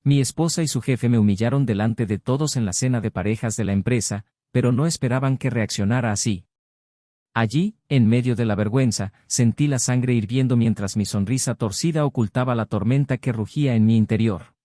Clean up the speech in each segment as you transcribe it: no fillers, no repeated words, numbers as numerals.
Mi esposa y su jefe me humillaron delante de todos en la cena de parejas de la empresa, pero no esperaban que reaccionara así. Allí, en medio de la vergüenza, sentí la sangre hirviendo mientras mi sonrisa torcida ocultaba la tormenta que rugía en mi interior.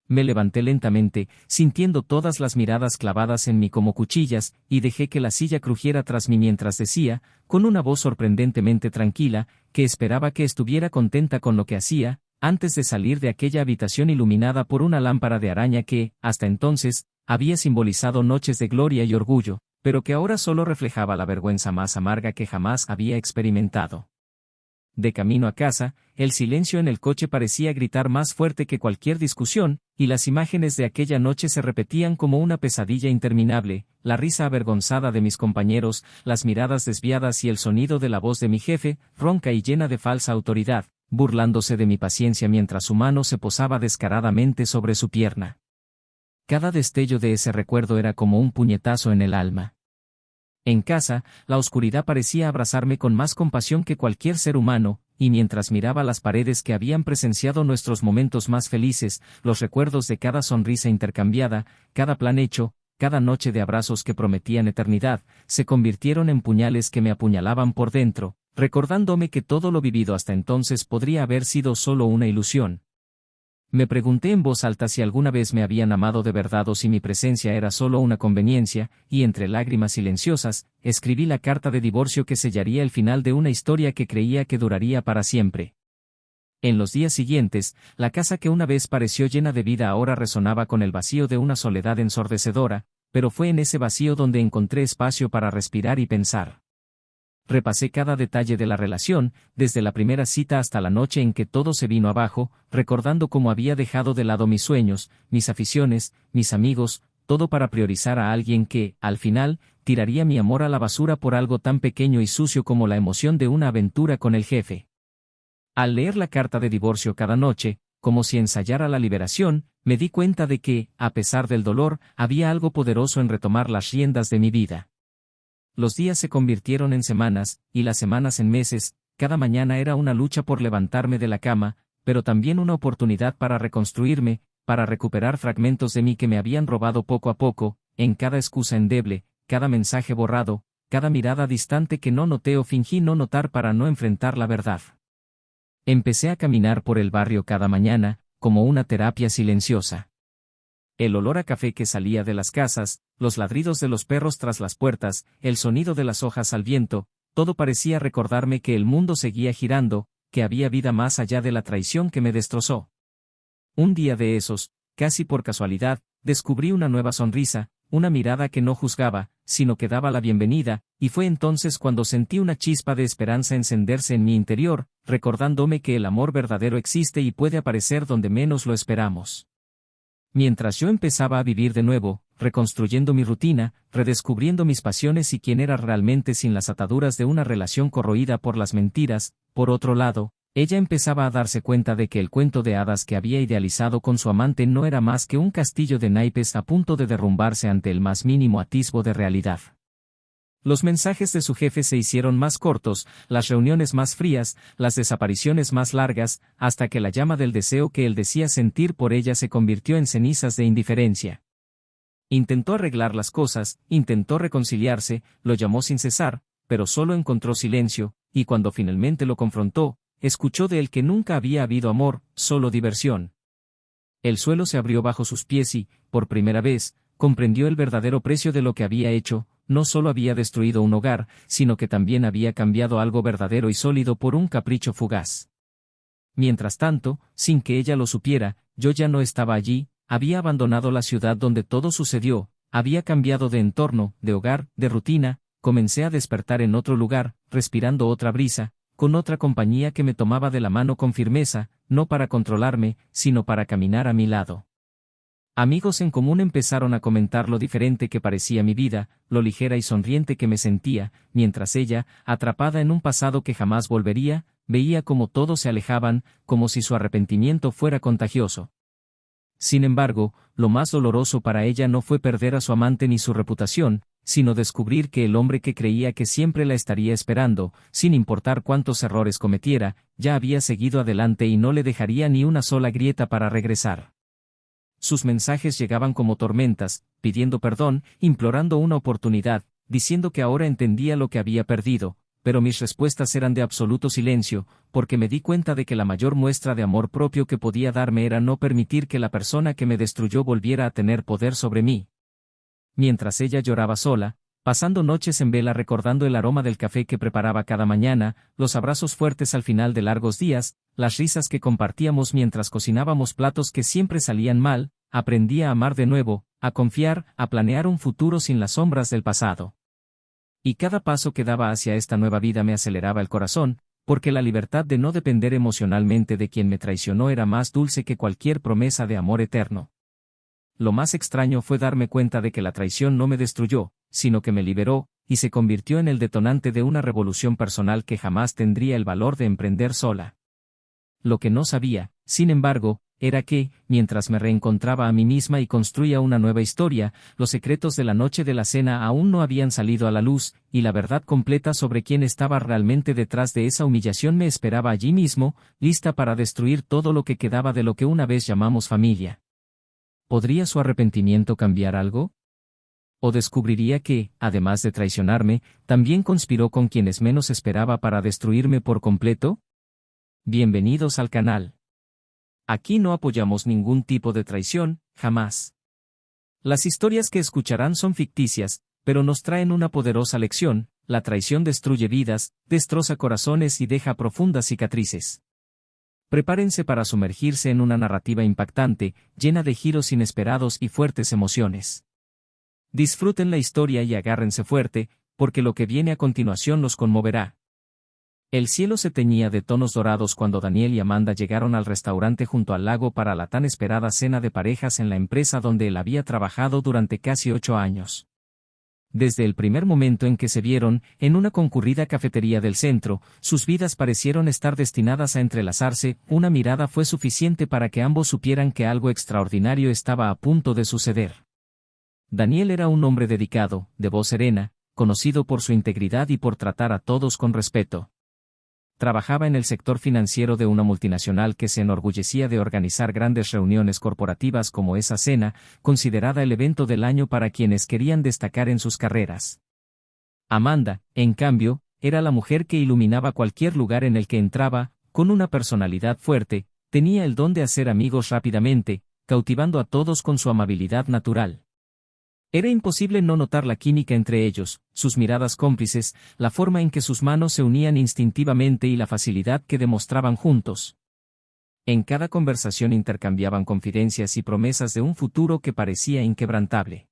Me levanté lentamente, sintiendo todas las miradas clavadas en mí como cuchillas, y dejé que la silla crujiera tras mí mientras decía, con una voz sorprendentemente tranquila, que esperaba que estuviera contenta con lo que hacía, antes de salir de aquella habitación iluminada por una lámpara de araña que, hasta entonces, había simbolizado noches de gloria y orgullo, pero que ahora solo reflejaba la vergüenza más amarga que jamás había experimentado. De camino a casa, el silencio en el coche parecía gritar más fuerte que cualquier discusión, y las imágenes de aquella noche se repetían como una pesadilla interminable, la risa avergonzada de mis compañeros, las miradas desviadas y el sonido de la voz de mi jefe, ronca y llena de falsa autoridad, burlándose de mi paciencia mientras su mano se posaba descaradamente sobre su pierna. Cada destello de ese recuerdo era como un puñetazo en el alma. En casa, la oscuridad parecía abrazarme con más compasión que cualquier ser humano, y mientras miraba las paredes que habían presenciado nuestros momentos más felices, los recuerdos de cada sonrisa intercambiada, cada plan hecho, cada noche de abrazos que prometían eternidad, se convirtieron en puñales que me apuñalaban por dentro, recordándome que todo lo vivido hasta entonces podría haber sido solo una ilusión. Me pregunté en voz alta si alguna vez me habían amado de verdad o si mi presencia era solo una conveniencia, y entre lágrimas silenciosas, escribí la carta de divorcio que sellaría el final de una historia que creía que duraría para siempre. En los días siguientes, la casa que una vez pareció llena de vida ahora resonaba con el vacío de una soledad ensordecedora, pero fue en ese vacío donde encontré espacio para respirar y pensar. Repasé cada detalle de la relación, desde la primera cita hasta la noche en que todo se vino abajo, recordando cómo había dejado de lado mis sueños, mis aficiones, mis amigos, todo para priorizar a alguien que, al final, tiraría mi amor a la basura por algo tan pequeño y sucio como la emoción de una aventura con el jefe. Al leer la carta de divorcio cada noche, como si ensayara la liberación, me di cuenta de que, a pesar del dolor, había algo poderoso en retomar las riendas de mi vida. Los días se convirtieron en semanas, y las semanas en meses, cada mañana era una lucha por levantarme de la cama, pero también una oportunidad para reconstruirme, para recuperar fragmentos de mí que me habían robado poco a poco, en cada excusa endeble, cada mensaje borrado, cada mirada distante que no noté o fingí no notar para no enfrentar la verdad. Empecé a caminar por el barrio cada mañana, como una terapia silenciosa. El olor a café que salía de las casas, los ladridos de los perros tras las puertas, el sonido de las hojas al viento, todo parecía recordarme que el mundo seguía girando, que había vida más allá de la traición que me destrozó. Un día de esos, casi por casualidad, descubrí una nueva sonrisa, una mirada que no juzgaba, sino que daba la bienvenida, y fue entonces cuando sentí una chispa de esperanza encenderse en mi interior, recordándome que el amor verdadero existe y puede aparecer donde menos lo esperamos. Mientras yo empezaba a vivir de nuevo, reconstruyendo mi rutina, redescubriendo mis pasiones y quién era realmente sin las ataduras de una relación corroída por las mentiras, por otro lado, ella empezaba a darse cuenta de que el cuento de hadas que había idealizado con su amante no era más que un castillo de naipes a punto de derrumbarse ante el más mínimo atisbo de realidad. Los mensajes de su jefe se hicieron más cortos, las reuniones más frías, las desapariciones más largas, hasta que la llama del deseo que él decía sentir por ella se convirtió en cenizas de indiferencia. Intentó arreglar las cosas, intentó reconciliarse, lo llamó sin cesar, pero solo encontró silencio, y cuando finalmente lo confrontó, escuchó de él que nunca había habido amor, solo diversión. El suelo se abrió bajo sus pies y, por primera vez, comprendió el verdadero precio de lo que había hecho. No solo había destruido un hogar, sino que también había cambiado algo verdadero y sólido por un capricho fugaz. Mientras tanto, sin que ella lo supiera, yo ya no estaba allí, había abandonado la ciudad donde todo sucedió, había cambiado de entorno, de hogar, de rutina, comencé a despertar en otro lugar, respirando otra brisa, con otra compañía que me tomaba de la mano con firmeza, no para controlarme, sino para caminar a mi lado. Amigos en común empezaron a comentar lo diferente que parecía mi vida, lo ligera y sonriente que me sentía, mientras ella, atrapada en un pasado que jamás volvería, veía cómo todos se alejaban, como si su arrepentimiento fuera contagioso. Sin embargo, lo más doloroso para ella no fue perder a su amante ni su reputación, sino descubrir que el hombre que creía que siempre la estaría esperando, sin importar cuántos errores cometiera, ya había seguido adelante y no le dejaría ni una sola grieta para regresar. Sus mensajes llegaban como tormentas, pidiendo perdón, implorando una oportunidad, diciendo que ahora entendía lo que había perdido, pero mis respuestas eran de absoluto silencio, porque me di cuenta de que la mayor muestra de amor propio que podía darme era no permitir que la persona que me destruyó volviera a tener poder sobre mí. Mientras ella lloraba sola, pasando noches en vela recordando el aroma del café que preparaba cada mañana, los abrazos fuertes al final de largos días, las risas que compartíamos mientras cocinábamos platos que siempre salían mal, aprendí a amar de nuevo, a confiar, a planear un futuro sin las sombras del pasado. Y cada paso que daba hacia esta nueva vida me aceleraba el corazón, porque la libertad de no depender emocionalmente de quien me traicionó era más dulce que cualquier promesa de amor eterno. Lo más extraño fue darme cuenta de que la traición no me destruyó, sino que me liberó, y se convirtió en el detonante de una revolución personal que jamás tendría el valor de emprender sola. Lo que no sabía, sin embargo, era que, mientras me reencontraba a mí misma y construía una nueva historia, los secretos de la noche de la cena aún no habían salido a la luz, y la verdad completa sobre quién estaba realmente detrás de esa humillación me esperaba allí mismo, lista para destruir todo lo que quedaba de lo que una vez llamamos familia. ¿Podría su arrepentimiento cambiar algo? ¿O descubriría que, además de traicionarme, también conspiró con quienes menos esperaba para destruirme por completo? Bienvenidos al canal. Aquí no apoyamos ningún tipo de traición, jamás. Las historias que escucharán son ficticias, pero nos traen una poderosa lección: la traición destruye vidas, destroza corazones y deja profundas cicatrices. Prepárense para sumergirse en una narrativa impactante, llena de giros inesperados y fuertes emociones. Disfruten la historia y agárrense fuerte, porque lo que viene a continuación los conmoverá. El cielo se teñía de tonos dorados cuando Daniel y Amanda llegaron al restaurante junto al lago para la tan esperada cena de parejas en la empresa donde él había trabajado durante casi 8 años. Desde el primer momento en que se vieron, en una concurrida cafetería del centro, sus vidas parecieron estar destinadas a entrelazarse. Una mirada fue suficiente para que ambos supieran que algo extraordinario estaba a punto de suceder. Daniel era un hombre dedicado, de voz serena, conocido por su integridad y por tratar a todos con respeto. Trabajaba en el sector financiero de una multinacional que se enorgullecía de organizar grandes reuniones corporativas como esa cena, considerada el evento del año para quienes querían destacar en sus carreras. Amanda, en cambio, era la mujer que iluminaba cualquier lugar en el que entraba, con una personalidad fuerte, tenía el don de hacer amigos rápidamente, cautivando a todos con su amabilidad natural. Era imposible no notar la química entre ellos, sus miradas cómplices, la forma en que sus manos se unían instintivamente y la facilidad que demostraban juntos. En cada conversación intercambiaban confidencias y promesas de un futuro que parecía inquebrantable.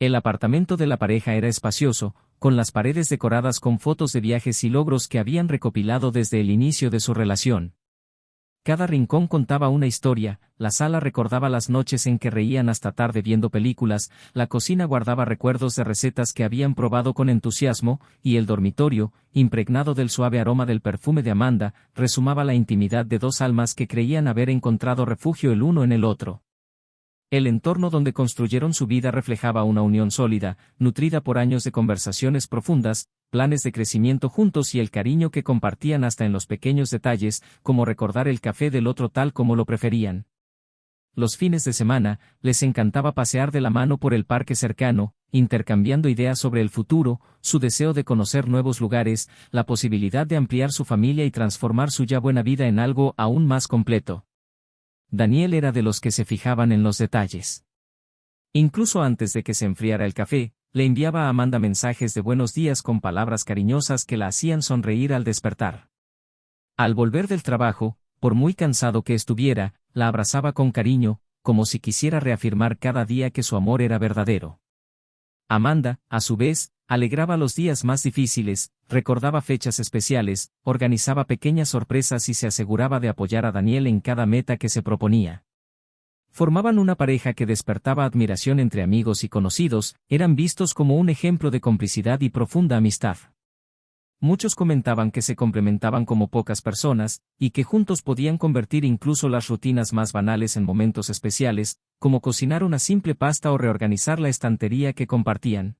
El apartamento de la pareja era espacioso, con las paredes decoradas con fotos de viajes y logros que habían recopilado desde el inicio de su relación. Cada rincón contaba una historia, la sala recordaba las noches en que reían hasta tarde viendo películas, la cocina guardaba recuerdos de recetas que habían probado con entusiasmo, y el dormitorio, impregnado del suave aroma del perfume de Amanda, resumaba la intimidad de dos almas que creían haber encontrado refugio el uno en el otro. El entorno donde construyeron su vida reflejaba una unión sólida, nutrida por años de conversaciones profundas, planes de crecimiento juntos y el cariño que compartían hasta en los pequeños detalles, como recordar el café del otro tal como lo preferían. Los fines de semana, les encantaba pasear de la mano por el parque cercano, intercambiando ideas sobre el futuro, su deseo de conocer nuevos lugares, la posibilidad de ampliar su familia y transformar su ya buena vida en algo aún más completo. Daniel era de los que se fijaban en los detalles. Incluso antes de que se enfriara el café, le enviaba a Amanda mensajes de buenos días con palabras cariñosas que la hacían sonreír al despertar. Al volver del trabajo, por muy cansado que estuviera, la abrazaba con cariño, como si quisiera reafirmar cada día que su amor era verdadero. Amanda, a su vez, alegraba los días más difíciles, recordaba fechas especiales, organizaba pequeñas sorpresas y se aseguraba de apoyar a Daniel en cada meta que se proponía. Formaban una pareja que despertaba admiración entre amigos y conocidos, eran vistos como un ejemplo de complicidad y profunda amistad. Muchos comentaban que se complementaban como pocas personas, y que juntos podían convertir incluso las rutinas más banales en momentos especiales, como cocinar una simple pasta o reorganizar la estantería que compartían.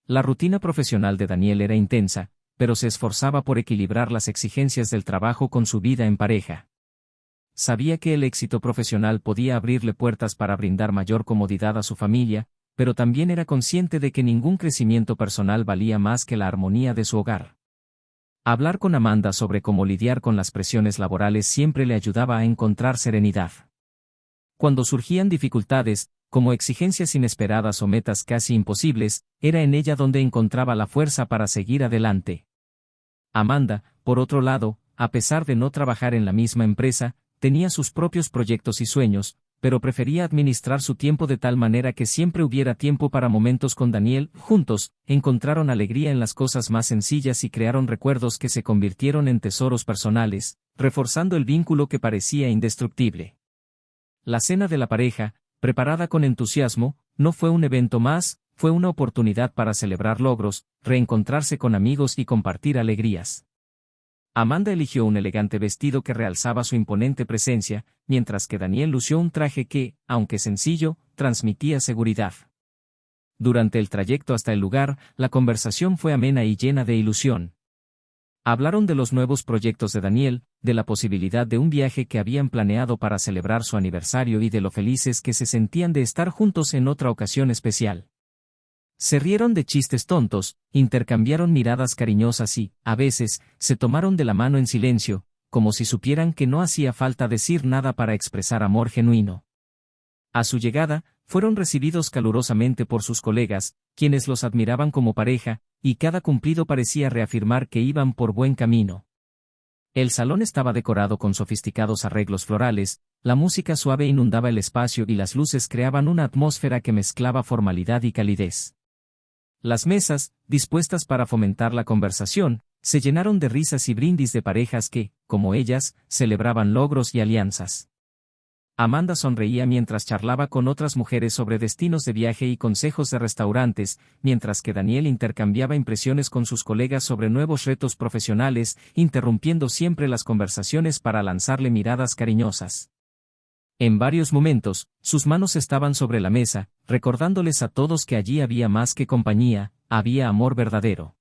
La rutina profesional de Daniel era intensa, pero se esforzaba por equilibrar las exigencias del trabajo con su vida en pareja. sabía que el éxito profesional podía abrirle puertas para brindar mayor comodidad a su familia, pero también era consciente de que ningún crecimiento personal valía más que la armonía de su hogar. Hablar con Amanda sobre cómo lidiar con las presiones laborales siempre le ayudaba a encontrar serenidad. Cuando surgían dificultades, como exigencias inesperadas o metas casi imposibles, era en ella donde encontraba la fuerza para seguir adelante. Amanda, por otro lado, a pesar de no trabajar en la misma empresa, tenía sus propios proyectos y sueños, pero prefería administrar su tiempo de tal manera que siempre hubiera tiempo para momentos con Daniel. Juntos, encontraron alegría en las cosas más sencillas y crearon recuerdos que se convirtieron en tesoros personales, reforzando el vínculo que parecía indestructible. La cena de la pareja, preparada con entusiasmo, no fue un evento más, fue una oportunidad para celebrar logros, reencontrarse con amigos y compartir alegrías. Amanda eligió un elegante vestido que realzaba su imponente presencia, mientras que Daniel lució un traje que, aunque sencillo, transmitía seguridad. Durante el trayecto hasta el lugar, la conversación fue amena y llena de ilusión. Hablaron de los nuevos proyectos de Daniel, de la posibilidad de un viaje que habían planeado para celebrar su aniversario y de lo felices que se sentían de estar juntos en otra ocasión especial. Se rieron de chistes tontos, intercambiaron miradas cariñosas y, a veces, se tomaron de la mano en silencio, como si supieran que no hacía falta decir nada para expresar amor genuino. A su llegada, fueron recibidos calurosamente por sus colegas, quienes los admiraban como pareja, y cada cumplido parecía reafirmar que iban por buen camino. El salón estaba decorado con sofisticados arreglos florales, la música suave inundaba el espacio y las luces creaban una atmósfera que mezclaba formalidad y calidez. Las mesas, dispuestas para fomentar la conversación, se llenaron de risas y brindis de parejas que, como ellas, celebraban logros y alianzas. Amanda sonreía mientras charlaba con otras mujeres sobre destinos de viaje y consejos de restaurantes, mientras que Daniel intercambiaba impresiones con sus colegas sobre nuevos retos profesionales, interrumpiendo siempre las conversaciones para lanzarle miradas cariñosas. En varios momentos, sus manos estaban sobre la mesa, recordándoles a todos que allí había más que compañía, había amor verdadero.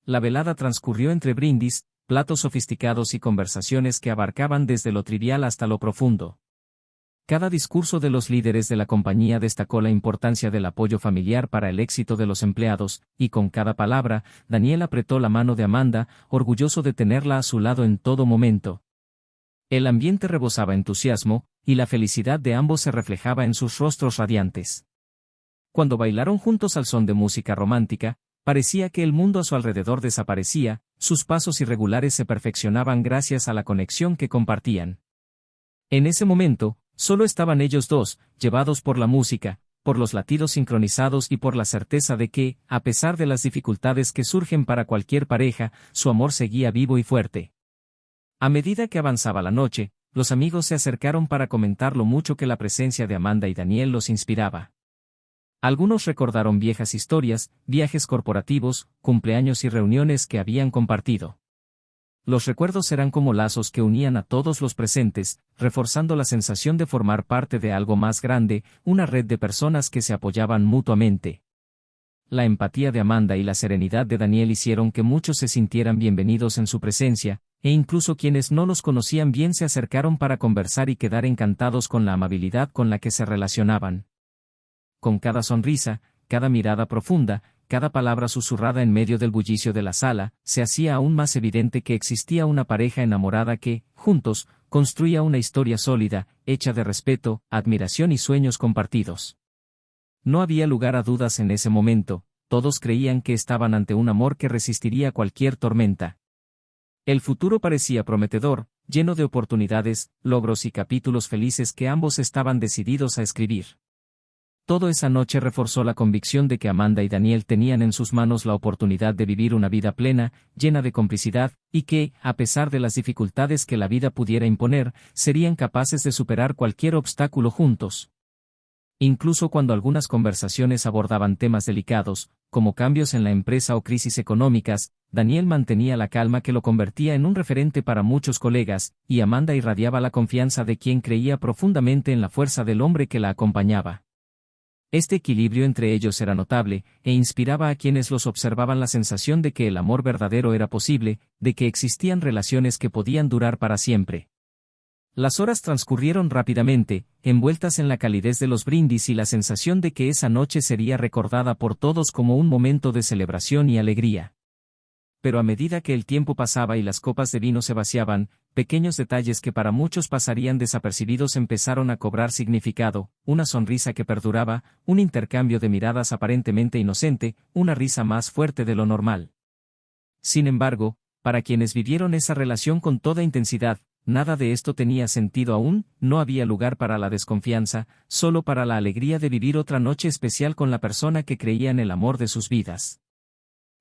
La velada transcurrió entre brindis, platos sofisticados y conversaciones que abarcaban desde lo trivial hasta lo profundo. Cada discurso de los líderes de la compañía destacó la importancia del apoyo familiar para el éxito de los empleados, y con cada palabra, Daniel apretó la mano de Amanda, orgulloso de tenerla a su lado en todo momento. El ambiente rebosaba entusiasmo, y la felicidad de ambos se reflejaba en sus rostros radiantes. Cuando bailaron juntos al son de música romántica, parecía que el mundo a su alrededor desaparecía, sus pasos irregulares se perfeccionaban gracias a la conexión que compartían. En ese momento, solo estaban ellos dos, llevados por la música, por los latidos sincronizados y por la certeza de que, a pesar de las dificultades que surgen para cualquier pareja, su amor seguía vivo y fuerte. A medida que avanzaba la noche, los amigos se acercaron para comentar lo mucho que la presencia de Amanda y Daniel los inspiraba. Algunos recordaron viejas historias, viajes corporativos, cumpleaños y reuniones que habían compartido. Los recuerdos eran como lazos que unían a todos los presentes, reforzando la sensación de formar parte de algo más grande, una red de personas que se apoyaban mutuamente. La empatía de Amanda y la serenidad de Daniel hicieron que muchos se sintieran bienvenidos en su presencia, e incluso quienes no los conocían bien se acercaron para conversar y quedar encantados con la amabilidad con la que se relacionaban. Con cada sonrisa, cada mirada profunda, cada palabra susurrada en medio del bullicio de la sala, se hacía aún más evidente que existía una pareja enamorada que, juntos, construía una historia sólida, hecha de respeto, admiración y sueños compartidos. No había lugar a dudas en ese momento, todos creían que estaban ante un amor que resistiría cualquier tormenta. El futuro parecía prometedor, lleno de oportunidades, logros y capítulos felices que ambos estaban decididos a escribir. Todo esa noche reforzó la convicción de que Amanda y Daniel tenían en sus manos la oportunidad de vivir una vida plena, llena de complicidad, y que, a pesar de las dificultades que la vida pudiera imponer, serían capaces de superar cualquier obstáculo juntos. Incluso cuando algunas conversaciones abordaban temas delicados, como cambios en la empresa o crisis económicas, Daniel mantenía la calma que lo convertía en un referente para muchos colegas, y Amanda irradiaba la confianza de quien creía profundamente en la fuerza del hombre que la acompañaba. Este equilibrio entre ellos era notable, e inspiraba a quienes los observaban la sensación de que el amor verdadero era posible, de que existían relaciones que podían durar para siempre. Las horas transcurrieron rápidamente, envueltas en la calidez de los brindis y la sensación de que esa noche sería recordada por todos como un momento de celebración y alegría. Pero a medida que el tiempo pasaba y las copas de vino se vaciaban, pequeños detalles que para muchos pasarían desapercibidos empezaron a cobrar significado: una sonrisa que perduraba, un intercambio de miradas aparentemente inocente, una risa más fuerte de lo normal. Sin embargo, para quienes vivieron esa relación con toda intensidad, nada de esto tenía sentido aún. No había lugar para la desconfianza, solo para la alegría de vivir otra noche especial con la persona que creía en el amor de sus vidas.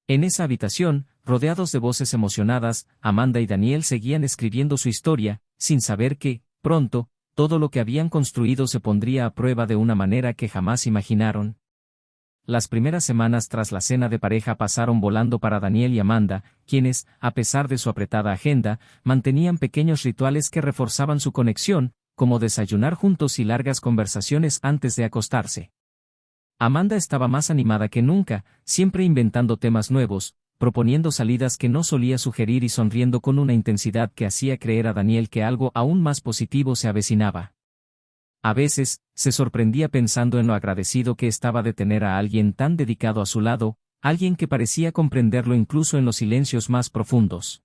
En esa habitación, rodeados de voces emocionadas, Amanda y Daniel seguían escribiendo su historia, sin saber que, pronto, todo lo que habían construido se pondría a prueba de una manera que jamás imaginaron. Las primeras semanas tras la cena de pareja pasaron volando para Daniel y Amanda, quienes, a pesar de su apretada agenda, mantenían pequeños rituales que reforzaban su conexión, como desayunar juntos y largas conversaciones antes de acostarse. Amanda estaba más animada que nunca, siempre inventando temas nuevos, proponiendo salidas que no solía sugerir y sonriendo con una intensidad que hacía creer a Daniel que algo aún más positivo se avecinaba. A veces, se sorprendía pensando en lo agradecido que estaba de tener a alguien tan dedicado a su lado, alguien que parecía comprenderlo incluso en los silencios más profundos.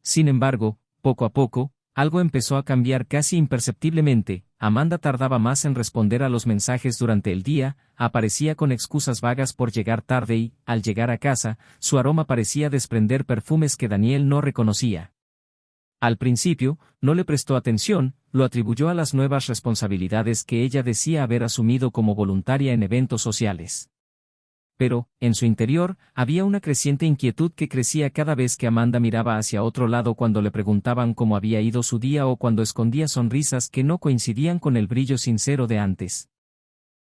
Sin embargo, poco a poco, algo empezó a cambiar casi imperceptiblemente. Amanda tardaba más en responder a los mensajes durante el día, aparecía con excusas vagas por llegar tarde y, al llegar a casa, su aroma parecía desprender perfumes que Daniel no reconocía. Al principio, no le prestó atención, lo atribuyó a las nuevas responsabilidades que ella decía haber asumido como voluntaria en eventos sociales. Pero, en su interior, había una creciente inquietud que crecía cada vez que Amanda miraba hacia otro lado cuando le preguntaban cómo había ido su día o cuando escondía sonrisas que no coincidían con el brillo sincero de antes.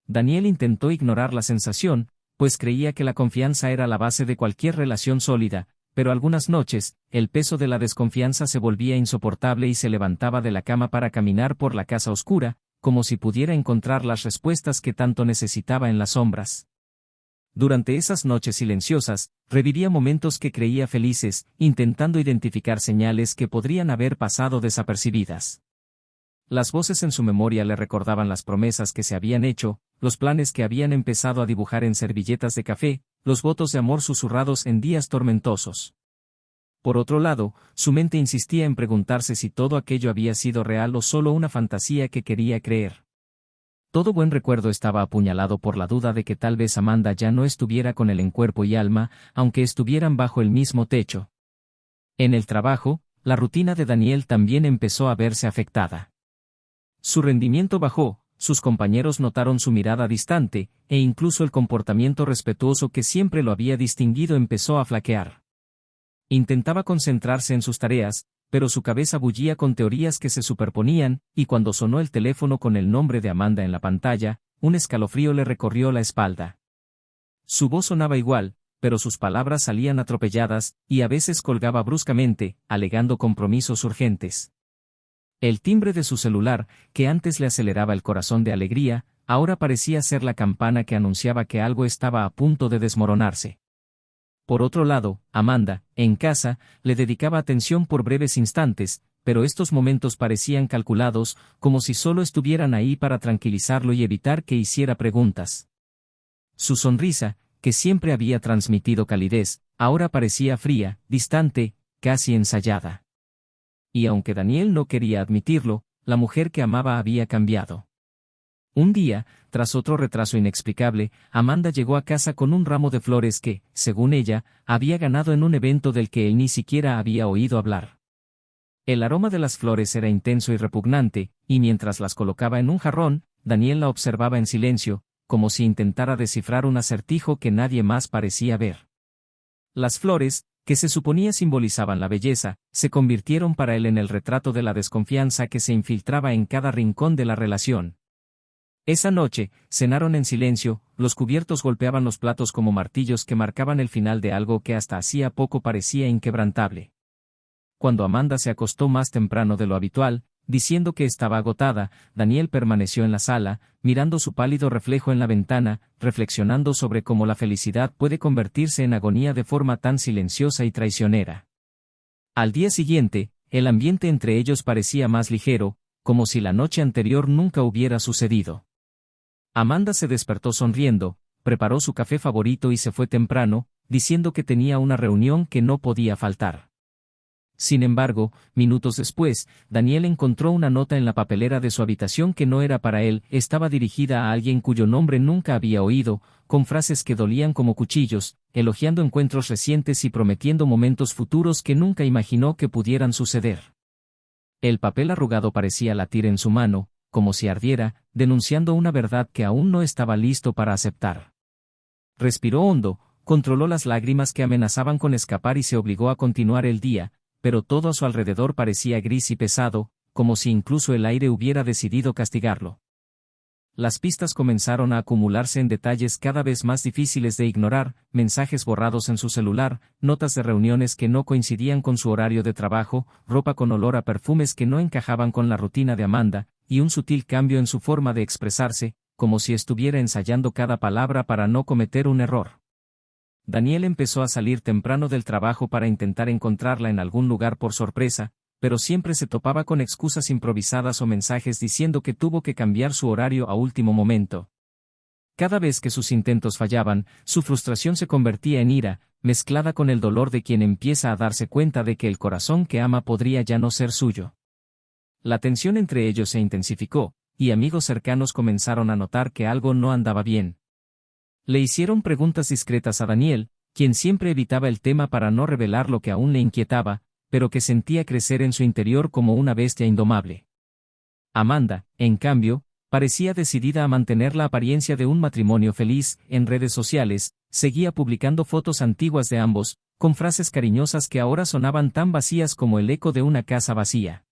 Daniel intentó ignorar la sensación, pues creía que la confianza era la base de cualquier relación sólida, pero algunas noches, el peso de la desconfianza se volvía insoportable y se levantaba de la cama para caminar por la casa oscura, como si pudiera encontrar las respuestas que tanto necesitaba en las sombras. Durante esas noches silenciosas, revivía momentos que creía felices, intentando identificar señales que podrían haber pasado desapercibidas. Las voces en su memoria le recordaban las promesas que se habían hecho, los planes que habían empezado a dibujar en servilletas de café, los votos de amor susurrados en días tormentosos. Por otro lado, su mente insistía en preguntarse si todo aquello había sido real o solo una fantasía que quería creer. Todo buen recuerdo estaba apuñalado por la duda de que tal vez Amanda ya no estuviera con él en cuerpo y alma, aunque estuvieran bajo el mismo techo. En el trabajo, la rutina de Daniel también empezó a verse afectada. Su rendimiento bajó, sus compañeros notaron su mirada distante, e incluso el comportamiento respetuoso que siempre lo había distinguido empezó a flaquear. Intentaba concentrarse en sus tareas, pero su cabeza bullía con teorías que se superponían, y cuando sonó el teléfono con el nombre de Amanda en la pantalla, un escalofrío le recorrió la espalda. Su voz sonaba igual, pero sus palabras salían atropelladas, y a veces colgaba bruscamente, alegando compromisos urgentes. El timbre de su celular, que antes le aceleraba el corazón de alegría, ahora parecía ser la campana que anunciaba que algo estaba a punto de desmoronarse. Por otro lado, Amanda, en casa, le dedicaba atención por breves instantes, pero estos momentos parecían calculados, como si solo estuvieran ahí para tranquilizarlo y evitar que hiciera preguntas. Su sonrisa, que siempre había transmitido calidez, ahora parecía fría, distante, casi ensayada. Y aunque Daniel no quería admitirlo, la mujer que amaba había cambiado. Un día, tras otro retraso inexplicable, Amanda llegó a casa con un ramo de flores que, según ella, había ganado en un evento del que él ni siquiera había oído hablar. El aroma de las flores era intenso y repugnante, y mientras las colocaba en un jarrón, Daniel la observaba en silencio, como si intentara descifrar un acertijo que nadie más parecía ver. Las flores, que se suponía simbolizaban la belleza, se convirtieron para él en el retrato de la desconfianza que se infiltraba en cada rincón de la relación. Esa noche, cenaron en silencio, los cubiertos golpeaban los platos como martillos que marcaban el final de algo que hasta hacía poco parecía inquebrantable. Cuando Amanda se acostó más temprano de lo habitual, diciendo que estaba agotada, Daniel permaneció en la sala, mirando su pálido reflejo en la ventana, reflexionando sobre cómo la felicidad puede convertirse en agonía de forma tan silenciosa y traicionera. Al día siguiente, el ambiente entre ellos parecía más ligero, como si la noche anterior nunca hubiera sucedido. Amanda se despertó sonriendo, preparó su café favorito y se fue temprano, diciendo que tenía una reunión que no podía faltar. Sin embargo, minutos después, Daniel encontró una nota en la papelera de su habitación que no era para él, estaba dirigida a alguien cuyo nombre nunca había oído, con frases que dolían como cuchillos, elogiando encuentros recientes y prometiendo momentos futuros que nunca imaginó que pudieran suceder. El papel arrugado parecía latir en su mano, como si ardiera, denunciando una verdad que aún no estaba listo para aceptar. Respiró hondo, controló las lágrimas que amenazaban con escapar y se obligó a continuar el día, pero todo a su alrededor parecía gris y pesado, como si incluso el aire hubiera decidido castigarlo. Las pistas comenzaron a acumularse en detalles cada vez más difíciles de ignorar, mensajes borrados en su celular, notas de reuniones que no coincidían con su horario de trabajo, ropa con olor a perfumes que no encajaban con la rutina de Amanda, y un sutil cambio en su forma de expresarse, como si estuviera ensayando cada palabra para no cometer un error. Daniel empezó a salir temprano del trabajo para intentar encontrarla en algún lugar por sorpresa, pero siempre se topaba con excusas improvisadas o mensajes diciendo que tuvo que cambiar su horario a último momento. Cada vez que sus intentos fallaban, su frustración se convertía en ira, mezclada con el dolor de quien empieza a darse cuenta de que el corazón que ama podría ya no ser suyo. La tensión entre ellos se intensificó, y amigos cercanos comenzaron a notar que algo no andaba bien. Le hicieron preguntas discretas a Daniel, quien siempre evitaba el tema para no revelar lo que aún le inquietaba, pero que sentía crecer en su interior como una bestia indomable. Amanda, en cambio, parecía decidida a mantener la apariencia de un matrimonio feliz. En redes sociales, seguía publicando fotos antiguas de ambos, con frases cariñosas que ahora sonaban tan vacías como el eco de una casa vacía.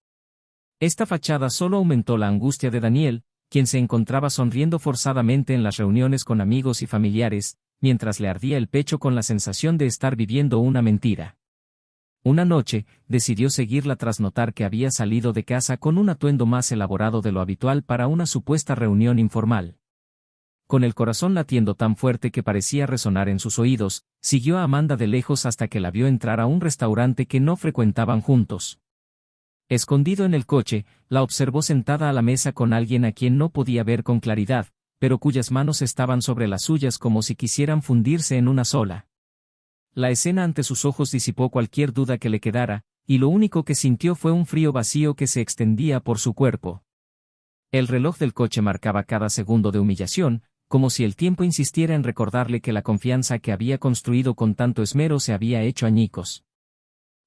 Esta fachada solo aumentó la angustia de Daniel, quien se encontraba sonriendo forzadamente en las reuniones con amigos y familiares, mientras le ardía el pecho con la sensación de estar viviendo una mentira. Una noche, decidió seguirla tras notar que había salido de casa con un atuendo más elaborado de lo habitual para una supuesta reunión informal. Con el corazón latiendo tan fuerte que parecía resonar en sus oídos, siguió a Amanda de lejos hasta que la vio entrar a un restaurante que no frecuentaban juntos. Escondido en el coche, la observó sentada a la mesa con alguien a quien no podía ver con claridad, pero cuyas manos estaban sobre las suyas como si quisieran fundirse en una sola. La escena ante sus ojos disipó cualquier duda que le quedara, y lo único que sintió fue un frío vacío que se extendía por su cuerpo. El reloj del coche marcaba cada segundo de humillación, como si el tiempo insistiera en recordarle que la confianza que había construido con tanto esmero se había hecho añicos.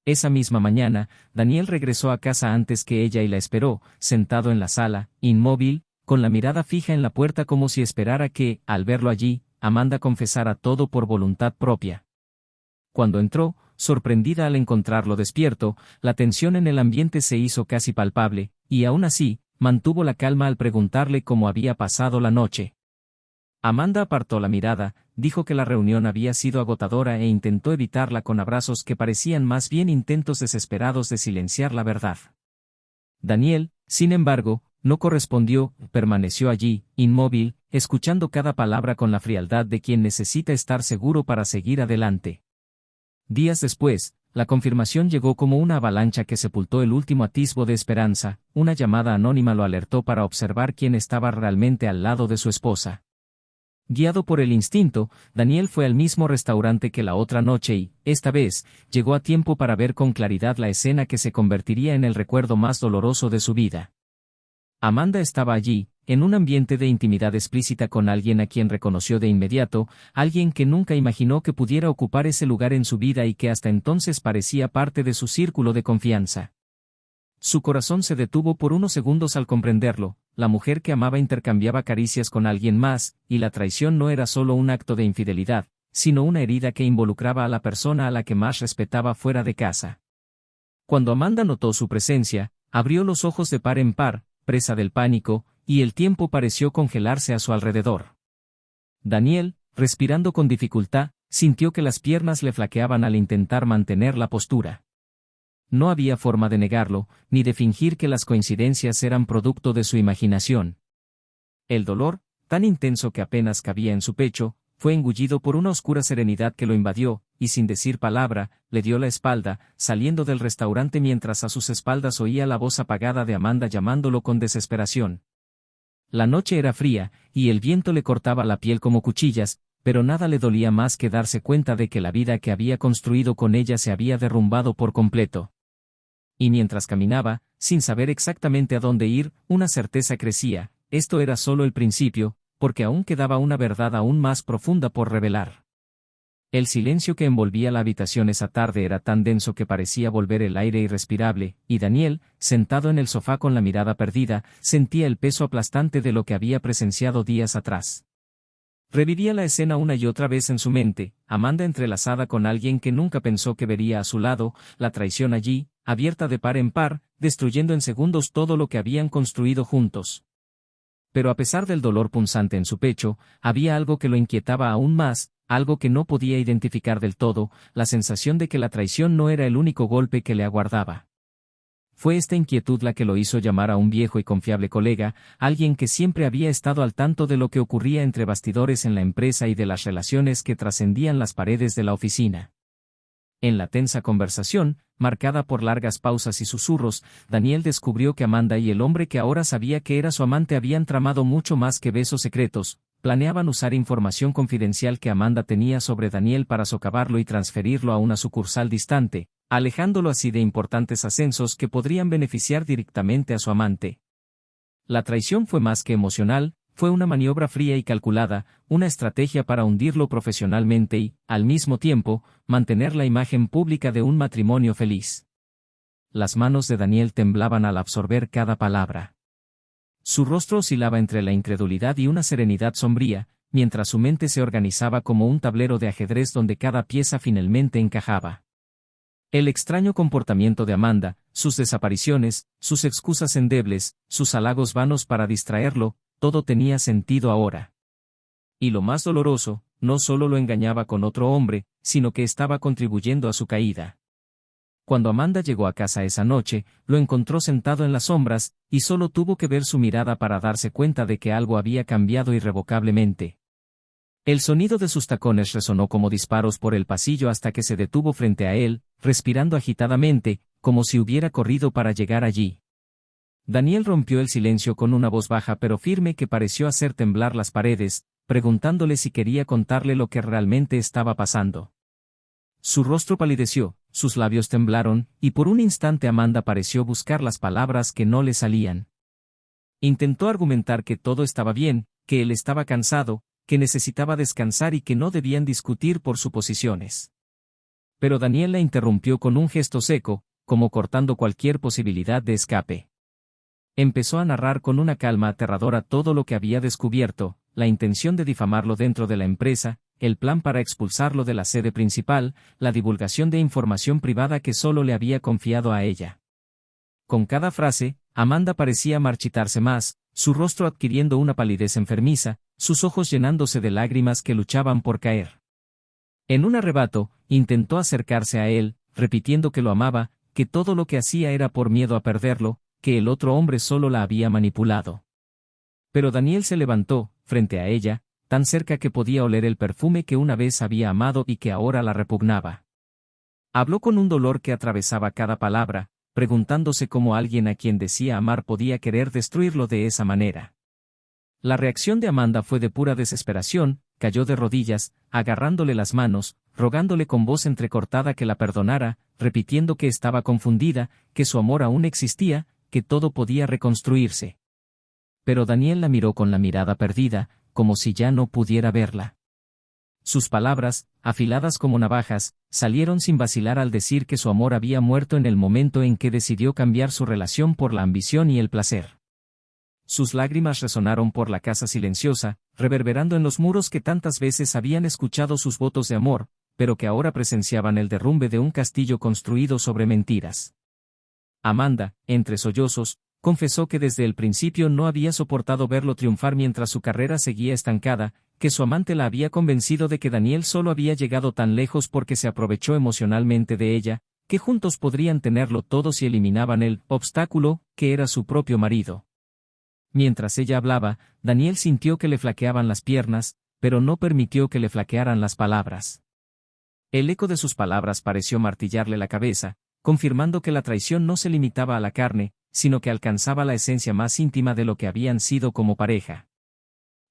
Esa misma mañana, Daniel regresó a casa antes que ella y la esperó, sentado en la sala, inmóvil, con la mirada fija en la puerta como si esperara que, al verlo allí, Amanda confesara todo por voluntad propia. Cuando entró, sorprendida al encontrarlo despierto, la tensión en el ambiente se hizo casi palpable, y aún así, mantuvo la calma al preguntarle cómo había pasado la noche. Amanda apartó la mirada, dijo que la reunión había sido agotadora e intentó evitarla con abrazos que parecían más bien intentos desesperados de silenciar la verdad. Daniel, sin embargo, no correspondió, permaneció allí, inmóvil, escuchando cada palabra con la frialdad de quien necesita estar seguro para seguir adelante. Días después, la confirmación llegó como una avalancha que sepultó el último atisbo de esperanza. Una llamada anónima lo alertó para observar quién estaba realmente al lado de su esposa. Guiado por el instinto, Daniel fue al mismo restaurante que la otra noche y, esta vez, llegó a tiempo para ver con claridad la escena que se convertiría en el recuerdo más doloroso de su vida. Amanda estaba allí, en un ambiente de intimidad explícita con alguien a quien reconoció de inmediato, alguien que nunca imaginó que pudiera ocupar ese lugar en su vida y que hasta entonces parecía parte de su círculo de confianza. Su corazón se detuvo por unos segundos al comprenderlo. La mujer que amaba intercambiaba caricias con alguien más, y la traición no era solo un acto de infidelidad, sino una herida que involucraba a la persona a la que más respetaba fuera de casa. Cuando Amanda notó su presencia, abrió los ojos de par en par, presa del pánico, y el tiempo pareció congelarse a su alrededor. Daniel, respirando con dificultad, sintió que las piernas le flaqueaban al intentar mantener la postura. No había forma de negarlo, ni de fingir que las coincidencias eran producto de su imaginación. El dolor, tan intenso que apenas cabía en su pecho, fue engullido por una oscura serenidad que lo invadió, y sin decir palabra, le dio la espalda, saliendo del restaurante mientras a sus espaldas oía la voz apagada de Amanda llamándolo con desesperación. La noche era fría, y el viento le cortaba la piel como cuchillas, pero nada le dolía más que darse cuenta de que la vida que había construido con ella se había derrumbado por completo. Y mientras caminaba, sin saber exactamente a dónde ir, una certeza crecía: esto era solo el principio, porque aún quedaba una verdad aún más profunda por revelar. El silencio que envolvía la habitación esa tarde era tan denso que parecía volver el aire irrespirable, y Daniel, sentado en el sofá con la mirada perdida, sentía el peso aplastante de lo que había presenciado días atrás. Revivía la escena una y otra vez en su mente, Amanda entrelazada con alguien que nunca pensó que vería a su lado, la traición allí, abierta de par en par, destruyendo en segundos todo lo que habían construido juntos. Pero a pesar del dolor punzante en su pecho, había algo que lo inquietaba aún más, algo que no podía identificar del todo, la sensación de que la traición no era el único golpe que le aguardaba. Fue esta inquietud la que lo hizo llamar a un viejo y confiable colega, alguien que siempre había estado al tanto de lo que ocurría entre bastidores en la empresa y de las relaciones que trascendían las paredes de la oficina. En la tensa conversación, marcada por largas pausas y susurros, Daniel descubrió que Amanda y el hombre que ahora sabía que era su amante habían tramado mucho más que besos secretos. Planeaban usar información confidencial que Amanda tenía sobre Daniel para socavarlo y transferirlo a una sucursal distante, alejándolo así de importantes ascensos que podrían beneficiar directamente a su amante. La traición fue más que emocional, fue una maniobra fría y calculada, una estrategia para hundirlo profesionalmente y, al mismo tiempo, mantener la imagen pública de un matrimonio feliz. Las manos de Daniel temblaban al absorber cada palabra. Su rostro oscilaba entre la incredulidad y una serenidad sombría, mientras su mente se organizaba como un tablero de ajedrez donde cada pieza finalmente encajaba. El extraño comportamiento de Amanda, sus desapariciones, sus excusas endebles, sus halagos vanos para distraerlo, todo tenía sentido ahora. Y lo más doloroso, no solo lo engañaba con otro hombre, sino que estaba contribuyendo a su caída. Cuando Amanda llegó a casa esa noche, lo encontró sentado en las sombras, y solo tuvo que ver su mirada para darse cuenta de que algo había cambiado irrevocablemente. El sonido de sus tacones resonó como disparos por el pasillo hasta que se detuvo frente a él, respirando agitadamente, como si hubiera corrido para llegar allí. Daniel rompió el silencio con una voz baja pero firme que pareció hacer temblar las paredes, preguntándole si quería contarle lo que realmente estaba pasando. Su rostro palideció, sus labios temblaron, y por un instante Amanda pareció buscar las palabras que no le salían. Intentó argumentar que todo estaba bien, que él estaba cansado, que necesitaba descansar y que no debían discutir por suposiciones. Pero Daniel la interrumpió con un gesto seco, como cortando cualquier posibilidad de escape. Empezó a narrar con una calma aterradora todo lo que había descubierto, la intención de difamarlo dentro de la empresa, el plan para expulsarlo de la sede principal, la divulgación de información privada que solo le había confiado a ella. Con cada frase, Amanda parecía marchitarse más, su rostro adquiriendo una palidez enfermiza, sus ojos llenándose de lágrimas que luchaban por caer. En un arrebato, intentó acercarse a él, repitiendo que lo amaba, que todo lo que hacía era por miedo a perderlo, que el otro hombre solo la había manipulado. Pero Daniel se levantó, frente a ella, tan cerca que podía oler el perfume que una vez había amado y que ahora la repugnaba. Habló con un dolor que atravesaba cada palabra, preguntándose cómo alguien a quien decía amar podía querer destruirlo de esa manera. La reacción de Amanda fue de pura desesperación, cayó de rodillas, agarrándole las manos, rogándole con voz entrecortada que la perdonara, repitiendo que estaba confundida, que su amor aún existía, que todo podía reconstruirse. Pero Daniel la miró con la mirada perdida, como si ya no pudiera verla. Sus palabras, afiladas como navajas, salieron sin vacilar al decir que su amor había muerto en el momento en que decidió cambiar su relación por la ambición y el placer. Sus lágrimas resonaron por la casa silenciosa, reverberando en los muros que tantas veces habían escuchado sus votos de amor, pero que ahora presenciaban el derrumbe de un castillo construido sobre mentiras. Amanda, entre sollozos, confesó que desde el principio no había soportado verlo triunfar mientras su carrera seguía estancada, que su amante la había convencido de que Daniel solo había llegado tan lejos porque se aprovechó emocionalmente de ella, que juntos podrían tenerlo todo si eliminaban el obstáculo, que era su propio marido. Mientras ella hablaba, Daniel sintió que le flaqueaban las piernas, pero no permitió que le flaquearan las palabras. El eco de sus palabras pareció martillarle la cabeza, confirmando que la traición no se limitaba a la carne, sino que alcanzaba la esencia más íntima de lo que habían sido como pareja.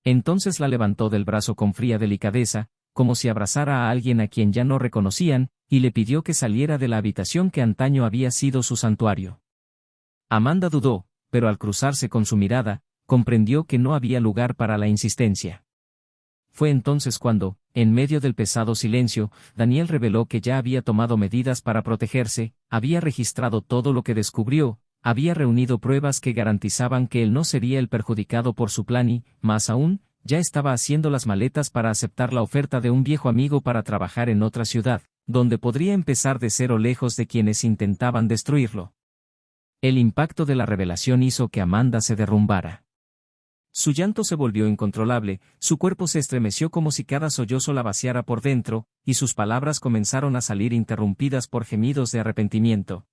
Entonces la levantó del brazo con fría delicadeza, como si abrazara a alguien a quien ya no reconocían, y le pidió que saliera de la habitación que antaño había sido su santuario. Amanda dudó, pero al cruzarse con su mirada, comprendió que no había lugar para la insistencia. Fue entonces cuando, en medio del pesado silencio, Daniel reveló que ya había tomado medidas para protegerse, había registrado todo lo que descubrió, había reunido pruebas que garantizaban que él no sería el perjudicado por su plan y, más aún, ya estaba haciendo las maletas para aceptar la oferta de un viejo amigo para trabajar en otra ciudad, donde podría empezar de cero lejos de quienes intentaban destruirlo. El impacto de la revelación hizo que Amanda se derrumbara. Su llanto se volvió incontrolable, su cuerpo se estremeció como si cada sollozo la vaciara por dentro, y sus palabras comenzaron a salir interrumpidas por gemidos de arrepentimiento.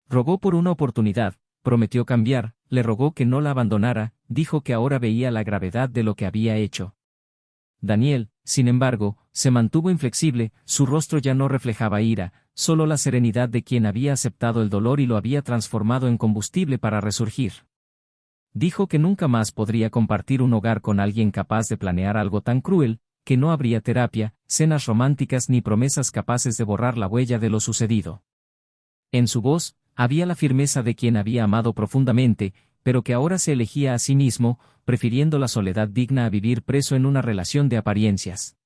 Rogó por una oportunidad, prometió cambiar, le rogó que no la abandonara, dijo que ahora veía la gravedad de lo que había hecho. Daniel, sin embargo, se mantuvo inflexible, su rostro ya no reflejaba ira, solo la serenidad de quien había aceptado el dolor y lo había transformado en combustible para resurgir. Dijo que nunca más podría compartir un hogar con alguien capaz de planear algo tan cruel, que no habría terapia, cenas románticas ni promesas capaces de borrar la huella de lo sucedido. En su voz, había la firmeza de quien había amado profundamente, pero que ahora se elegía a sí mismo, prefiriendo la soledad digna a vivir preso en una relación de apariencias.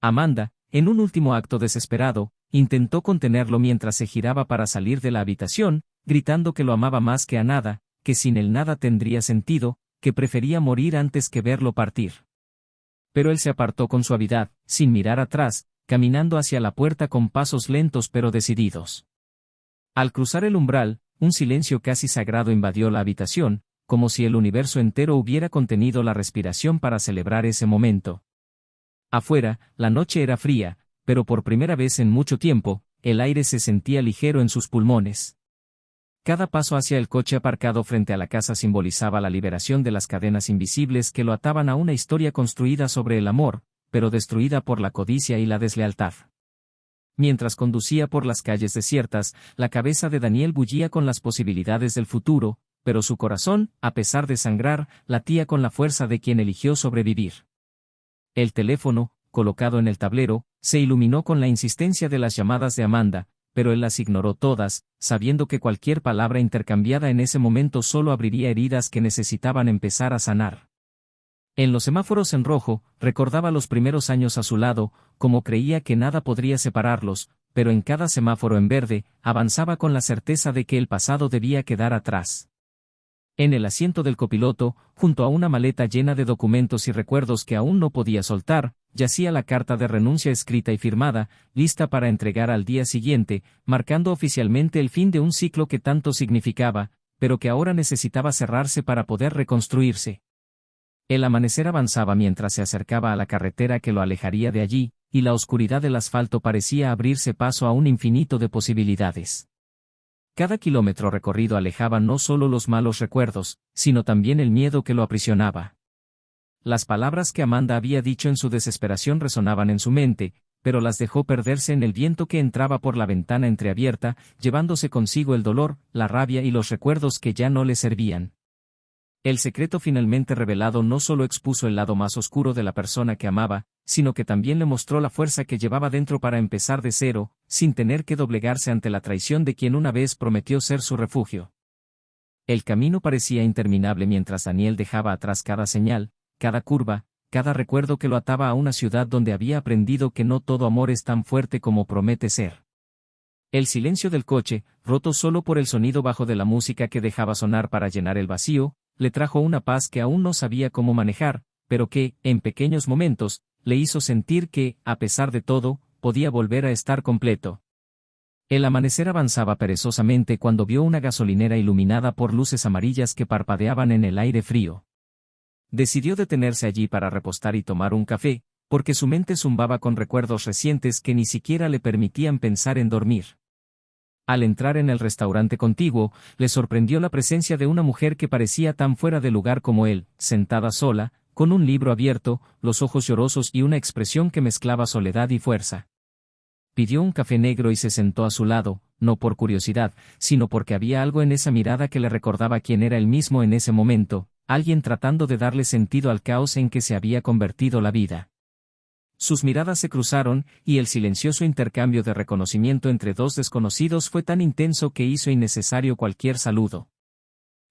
Amanda, en un último acto desesperado, intentó contenerlo mientras se giraba para salir de la habitación, gritando que lo amaba más que a nada, que sin él nada tendría sentido, que prefería morir antes que verlo partir. Pero él se apartó con suavidad, sin mirar atrás, caminando hacia la puerta con pasos lentos pero decididos. Al cruzar el umbral, un silencio casi sagrado invadió la habitación, como si el universo entero hubiera contenido la respiración para celebrar ese momento. Afuera, la noche era fría, pero por primera vez en mucho tiempo, el aire se sentía ligero en sus pulmones. Cada paso hacia el coche aparcado frente a la casa simbolizaba la liberación de las cadenas invisibles que lo ataban a una historia construida sobre el amor, pero destruida por la codicia y la deslealtad. Mientras conducía por las calles desiertas, la cabeza de Daniel bullía con las posibilidades del futuro, pero su corazón, a pesar de sangrar, latía con la fuerza de quien eligió sobrevivir. El teléfono, colocado en el tablero, se iluminó con la insistencia de las llamadas de Amanda, pero él las ignoró todas, sabiendo que cualquier palabra intercambiada en ese momento solo abriría heridas que necesitaban empezar a sanar. En los semáforos en rojo, recordaba los primeros años a su lado, como creía que nada podría separarlos, pero en cada semáforo en verde, avanzaba con la certeza de que el pasado debía quedar atrás. En el asiento del copiloto, junto a una maleta llena de documentos y recuerdos que aún no podía soltar, yacía la carta de renuncia escrita y firmada, lista para entregar al día siguiente, marcando oficialmente el fin de un ciclo que tanto significaba, pero que ahora necesitaba cerrarse para poder reconstruirse. El amanecer avanzaba mientras se acercaba a la carretera que lo alejaría de allí, y la oscuridad del asfalto parecía abrirse paso a un infinito de posibilidades. Cada kilómetro recorrido alejaba no solo los malos recuerdos, sino también el miedo que lo aprisionaba. Las palabras que Amanda había dicho en su desesperación resonaban en su mente, pero las dejó perderse en el viento que entraba por la ventana entreabierta, llevándose consigo el dolor, la rabia y los recuerdos que ya no le servían. El secreto finalmente revelado no solo expuso el lado más oscuro de la persona que amaba, sino que también le mostró la fuerza que llevaba dentro para empezar de cero, sin tener que doblegarse ante la traición de quien una vez prometió ser su refugio. El camino parecía interminable mientras Daniel dejaba atrás cada señal, cada curva, cada recuerdo que lo ataba a una ciudad donde había aprendido que no todo amor es tan fuerte como promete ser. El silencio del coche, roto solo por el sonido bajo de la música que dejaba sonar para llenar el vacío, le trajo una paz que aún no sabía cómo manejar, pero que, en pequeños momentos, le hizo sentir que, a pesar de todo, podía volver a estar completo. El amanecer avanzaba perezosamente cuando vio una gasolinera iluminada por luces amarillas que parpadeaban en el aire frío. Decidió detenerse allí para repostar y tomar un café, porque su mente zumbaba con recuerdos recientes que ni siquiera le permitían pensar en dormir. Al entrar en el restaurante contiguo, le sorprendió la presencia de una mujer que parecía tan fuera de lugar como él, sentada sola, con un libro abierto, los ojos llorosos y una expresión que mezclaba soledad y fuerza. Pidió un café negro y se sentó a su lado, no por curiosidad, sino porque había algo en esa mirada que le recordaba quién era él mismo en ese momento, alguien tratando de darle sentido al caos en que se había convertido la vida. Sus miradas se cruzaron, y el silencioso intercambio de reconocimiento entre dos desconocidos fue tan intenso que hizo innecesario cualquier saludo.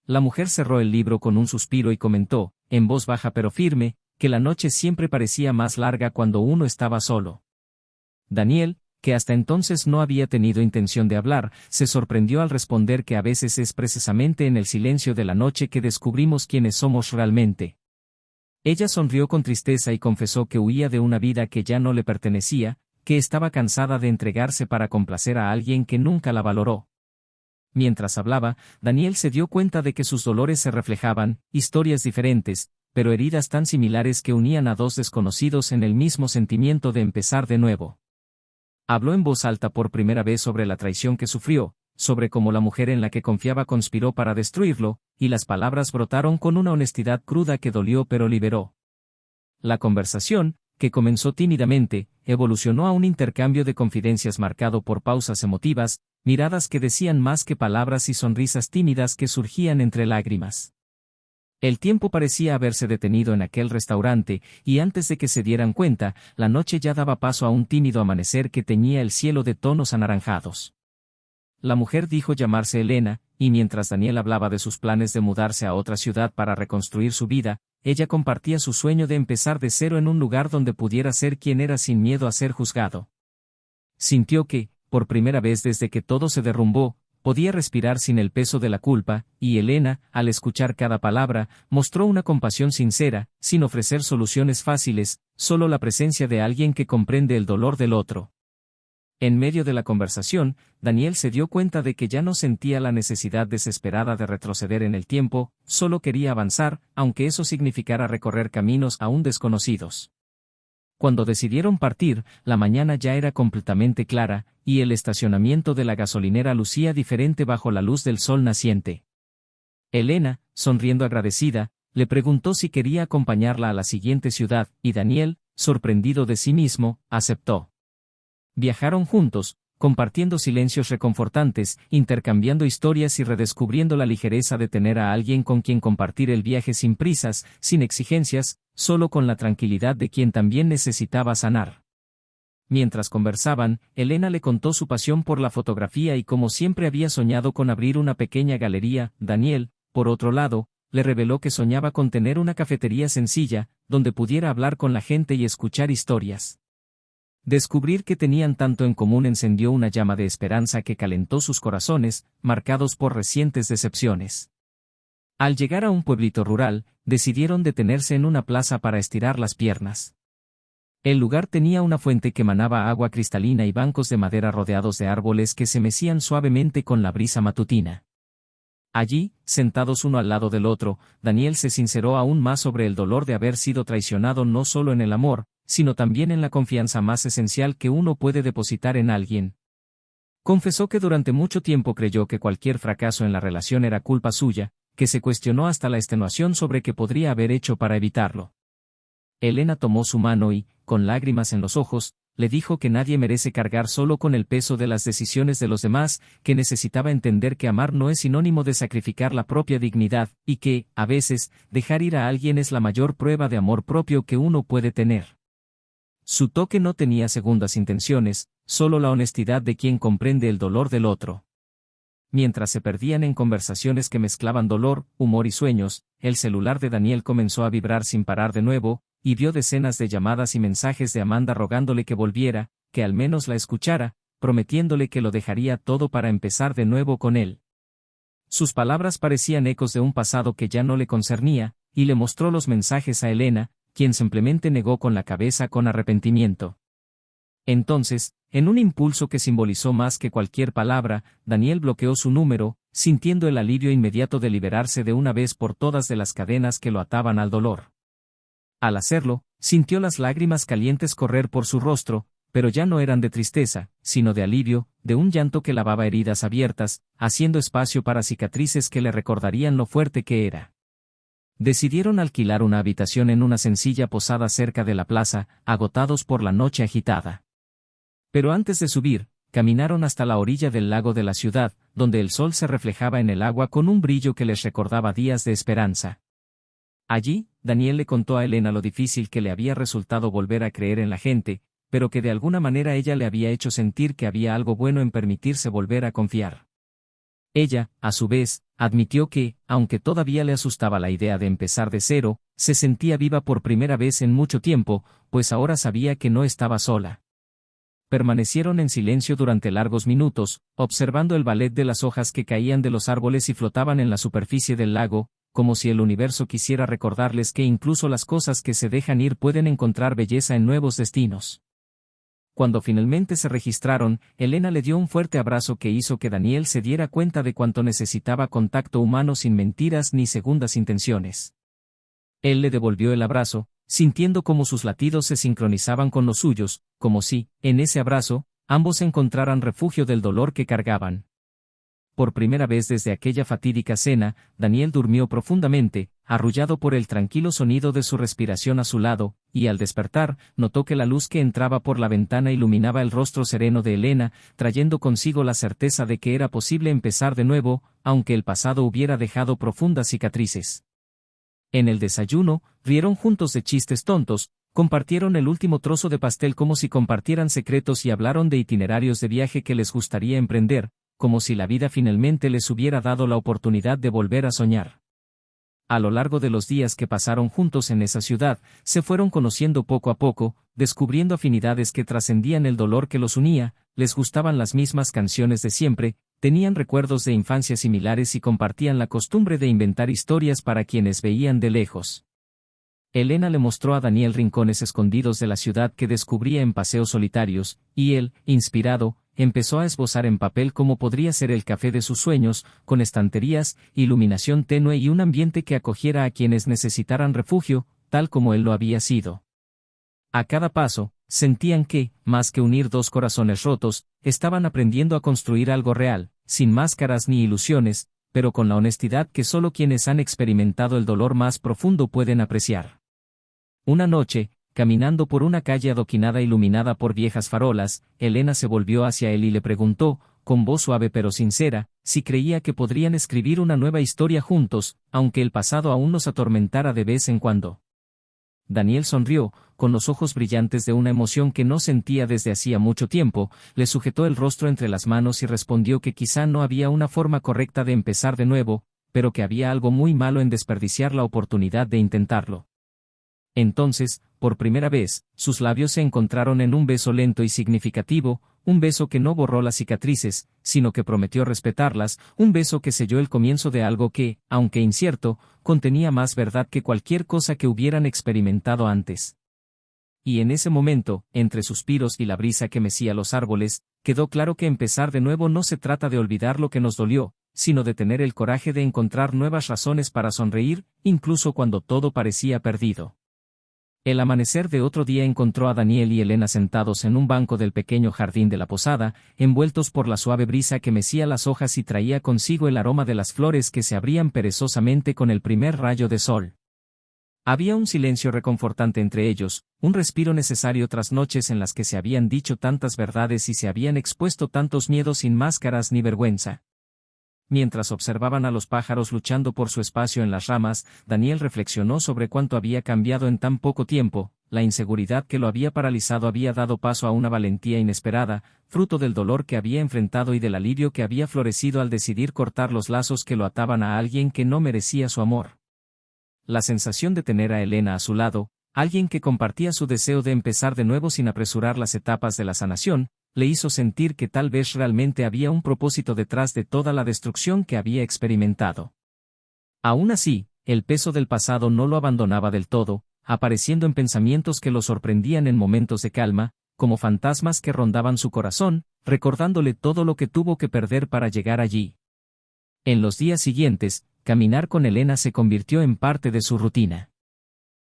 La mujer cerró el libro con un suspiro y comentó, en voz baja pero firme, que la noche siempre parecía más larga cuando uno estaba solo. Daniel, que hasta entonces no había tenido intención de hablar, se sorprendió al responder que a veces es precisamente en el silencio de la noche que descubrimos quiénes somos realmente. Ella sonrió con tristeza y confesó que huía de una vida que ya no le pertenecía, que estaba cansada de entregarse para complacer a alguien que nunca la valoró. Mientras hablaba, Daniel se dio cuenta de que sus dolores se reflejaban, historias diferentes, pero heridas tan similares que unían a dos desconocidos en el mismo sentimiento de empezar de nuevo. Habló en voz alta por primera vez sobre la traición que sufrió, sobre cómo la mujer en la que confiaba conspiró para destruirlo, y las palabras brotaron con una honestidad cruda que dolió pero liberó. La conversación, que comenzó tímidamente, evolucionó a un intercambio de confidencias marcado por pausas emotivas, miradas que decían más que palabras y sonrisas tímidas que surgían entre lágrimas. El tiempo parecía haberse detenido en aquel restaurante, y antes de que se dieran cuenta, la noche ya daba paso a un tímido amanecer que teñía el cielo de tonos anaranjados. La mujer dijo llamarse Elena, y mientras Daniel hablaba de sus planes de mudarse a otra ciudad para reconstruir su vida, ella compartía su sueño de empezar de cero en un lugar donde pudiera ser quien era sin miedo a ser juzgado. Sintió que, por primera vez desde que todo se derrumbó, podía respirar sin el peso de la culpa, y Elena, al escuchar cada palabra, mostró una compasión sincera, sin ofrecer soluciones fáciles, solo la presencia de alguien que comprende el dolor del otro. En medio de la conversación, Daniel se dio cuenta de que ya no sentía la necesidad desesperada de retroceder en el tiempo, solo quería avanzar, aunque eso significara recorrer caminos aún desconocidos. Cuando decidieron partir, la mañana ya era completamente clara, y el estacionamiento de la gasolinera lucía diferente bajo la luz del sol naciente. Elena, sonriendo agradecida, le preguntó si quería acompañarla a la siguiente ciudad, y Daniel, sorprendido de sí mismo, aceptó. Viajaron juntos, compartiendo silencios reconfortantes, intercambiando historias y redescubriendo la ligereza de tener a alguien con quien compartir el viaje sin prisas, sin exigencias, solo con la tranquilidad de quien también necesitaba sanar. Mientras conversaban, Elena le contó su pasión por la fotografía y cómo siempre había soñado con abrir una pequeña galería. Daniel, por otro lado, le reveló que soñaba con tener una cafetería sencilla, donde pudiera hablar con la gente y escuchar historias. Descubrir que tenían tanto en común encendió una llama de esperanza que calentó sus corazones, marcados por recientes decepciones. Al llegar a un pueblito rural, decidieron detenerse en una plaza para estirar las piernas. El lugar tenía una fuente que manaba agua cristalina y bancos de madera rodeados de árboles que se mecían suavemente con la brisa matutina. Allí, sentados uno al lado del otro, Daniel se sinceró aún más sobre el dolor de haber sido traicionado no solo en el amor, sino también en la confianza más esencial que uno puede depositar en alguien. Confesó que durante mucho tiempo creyó que cualquier fracaso en la relación era culpa suya, que se cuestionó hasta la extenuación sobre qué podría haber hecho para evitarlo. Elena tomó su mano y, con lágrimas en los ojos, le dijo que nadie merece cargar solo con el peso de las decisiones de los demás, que necesitaba entender que amar no es sinónimo de sacrificar la propia dignidad, y que, a veces, dejar ir a alguien es la mayor prueba de amor propio que uno puede tener. Su toque no tenía segundas intenciones, solo la honestidad de quien comprende el dolor del otro. Mientras se perdían en conversaciones que mezclaban dolor, humor y sueños, el celular de Daniel comenzó a vibrar sin parar de nuevo, y vio decenas de llamadas y mensajes de Amanda rogándole que volviera, que al menos la escuchara, prometiéndole que lo dejaría todo para empezar de nuevo con él. Sus palabras parecían ecos de un pasado que ya no le concernía, y le mostró los mensajes a Elena, quien simplemente negó con la cabeza con arrepentimiento. Entonces, en un impulso que simbolizó más que cualquier palabra, Daniel bloqueó su número, sintiendo el alivio inmediato de liberarse de una vez por todas de las cadenas que lo ataban al dolor. Al hacerlo, sintió las lágrimas calientes correr por su rostro, pero ya no eran de tristeza, sino de alivio, de un llanto que lavaba heridas abiertas, haciendo espacio para cicatrices que le recordarían lo fuerte que era. Decidieron alquilar una habitación en una sencilla posada cerca de la plaza, agotados por la noche agitada. Pero antes de subir, caminaron hasta la orilla del lago de la ciudad, donde el sol se reflejaba en el agua con un brillo que les recordaba días de esperanza. Allí, Daniel le contó a Elena lo difícil que le había resultado volver a creer en la gente, pero que de alguna manera ella le había hecho sentir que había algo bueno en permitirse volver a confiar. Ella, a su vez, admitió que, aunque todavía le asustaba la idea de empezar de cero, se sentía viva por primera vez en mucho tiempo, pues ahora sabía que no estaba sola. Permanecieron en silencio durante largos minutos, observando el ballet de las hojas que caían de los árboles y flotaban en la superficie del lago, como si el universo quisiera recordarles que incluso las cosas que se dejan ir pueden encontrar belleza en nuevos destinos. Cuando finalmente se registraron, Elena le dio un fuerte abrazo que hizo que Daniel se diera cuenta de cuánto necesitaba contacto humano sin mentiras ni segundas intenciones. Él le devolvió el abrazo, sintiendo cómo sus latidos se sincronizaban con los suyos, como si, en ese abrazo, ambos encontraran refugio del dolor que cargaban. Por primera vez desde aquella fatídica cena, Daniel durmió profundamente, arrullado por el tranquilo sonido de su respiración a su lado, y al despertar, notó que la luz que entraba por la ventana iluminaba el rostro sereno de Elena, trayendo consigo la certeza de que era posible empezar de nuevo, aunque el pasado hubiera dejado profundas cicatrices. En el desayuno, rieron juntos de chistes tontos, compartieron el último trozo de pastel como si compartieran secretos y hablaron de itinerarios de viaje que les gustaría emprender, como si la vida finalmente les hubiera dado la oportunidad de volver a soñar. A lo largo de los días que pasaron juntos en esa ciudad, se fueron conociendo poco a poco, descubriendo afinidades que trascendían el dolor que los unía, les gustaban las mismas canciones de siempre, tenían recuerdos de infancia similares y compartían la costumbre de inventar historias para quienes veían de lejos. Elena le mostró a Daniel rincones escondidos de la ciudad que descubría en paseos solitarios, y él, inspirado, empezó a esbozar en papel cómo podría ser el café de sus sueños, con estanterías, iluminación tenue y un ambiente que acogiera a quienes necesitaran refugio, tal como él lo había sido. A cada paso, sentían que, más que unir dos corazones rotos, estaban aprendiendo a construir algo real, sin máscaras ni ilusiones, pero con la honestidad que solo quienes han experimentado el dolor más profundo pueden apreciar. Una noche, caminando por una calle adoquinada iluminada por viejas farolas, Elena se volvió hacia él y le preguntó, con voz suave pero sincera, si creía que podrían escribir una nueva historia juntos, aunque el pasado aún nos atormentara de vez en cuando. Daniel sonrió, con los ojos brillantes de una emoción que no sentía desde hacía mucho tiempo, le sujetó el rostro entre las manos y respondió que quizá no había una forma correcta de empezar de nuevo, pero que había algo muy malo en desperdiciar la oportunidad de intentarlo. Entonces, por primera vez, sus labios se encontraron en un beso lento y significativo, un beso que no borró las cicatrices, sino que prometió respetarlas, un beso que selló el comienzo de algo que, aunque incierto, contenía más verdad que cualquier cosa que hubieran experimentado antes. Y en ese momento, entre suspiros y la brisa que mecía los árboles, quedó claro que empezar de nuevo no se trata de olvidar lo que nos dolió, sino de tener el coraje de encontrar nuevas razones para sonreír, incluso cuando todo parecía perdido. El amanecer de otro día encontró a Daniel y Elena sentados en un banco del pequeño jardín de la posada, envueltos por la suave brisa que mecía las hojas y traía consigo el aroma de las flores que se abrían perezosamente con el primer rayo de sol. Había un silencio reconfortante entre ellos, un respiro necesario tras noches en las que se habían dicho tantas verdades y se habían expuesto tantos miedos sin máscaras ni vergüenza. Mientras observaban a los pájaros luchando por su espacio en las ramas, Daniel reflexionó sobre cuánto había cambiado en tan poco tiempo. La inseguridad que lo había paralizado había dado paso a una valentía inesperada, fruto del dolor que había enfrentado y del alivio que había florecido al decidir cortar los lazos que lo ataban a alguien que no merecía su amor. La sensación de tener a Elena a su lado, alguien que compartía su deseo de empezar de nuevo sin apresurar las etapas de la sanación, le hizo sentir que tal vez realmente había un propósito detrás de toda la destrucción que había experimentado. Aún así, el peso del pasado no lo abandonaba del todo, apareciendo en pensamientos que lo sorprendían en momentos de calma, como fantasmas que rondaban su corazón, recordándole todo lo que tuvo que perder para llegar allí. En los días siguientes, caminar con Elena se convirtió en parte de su rutina.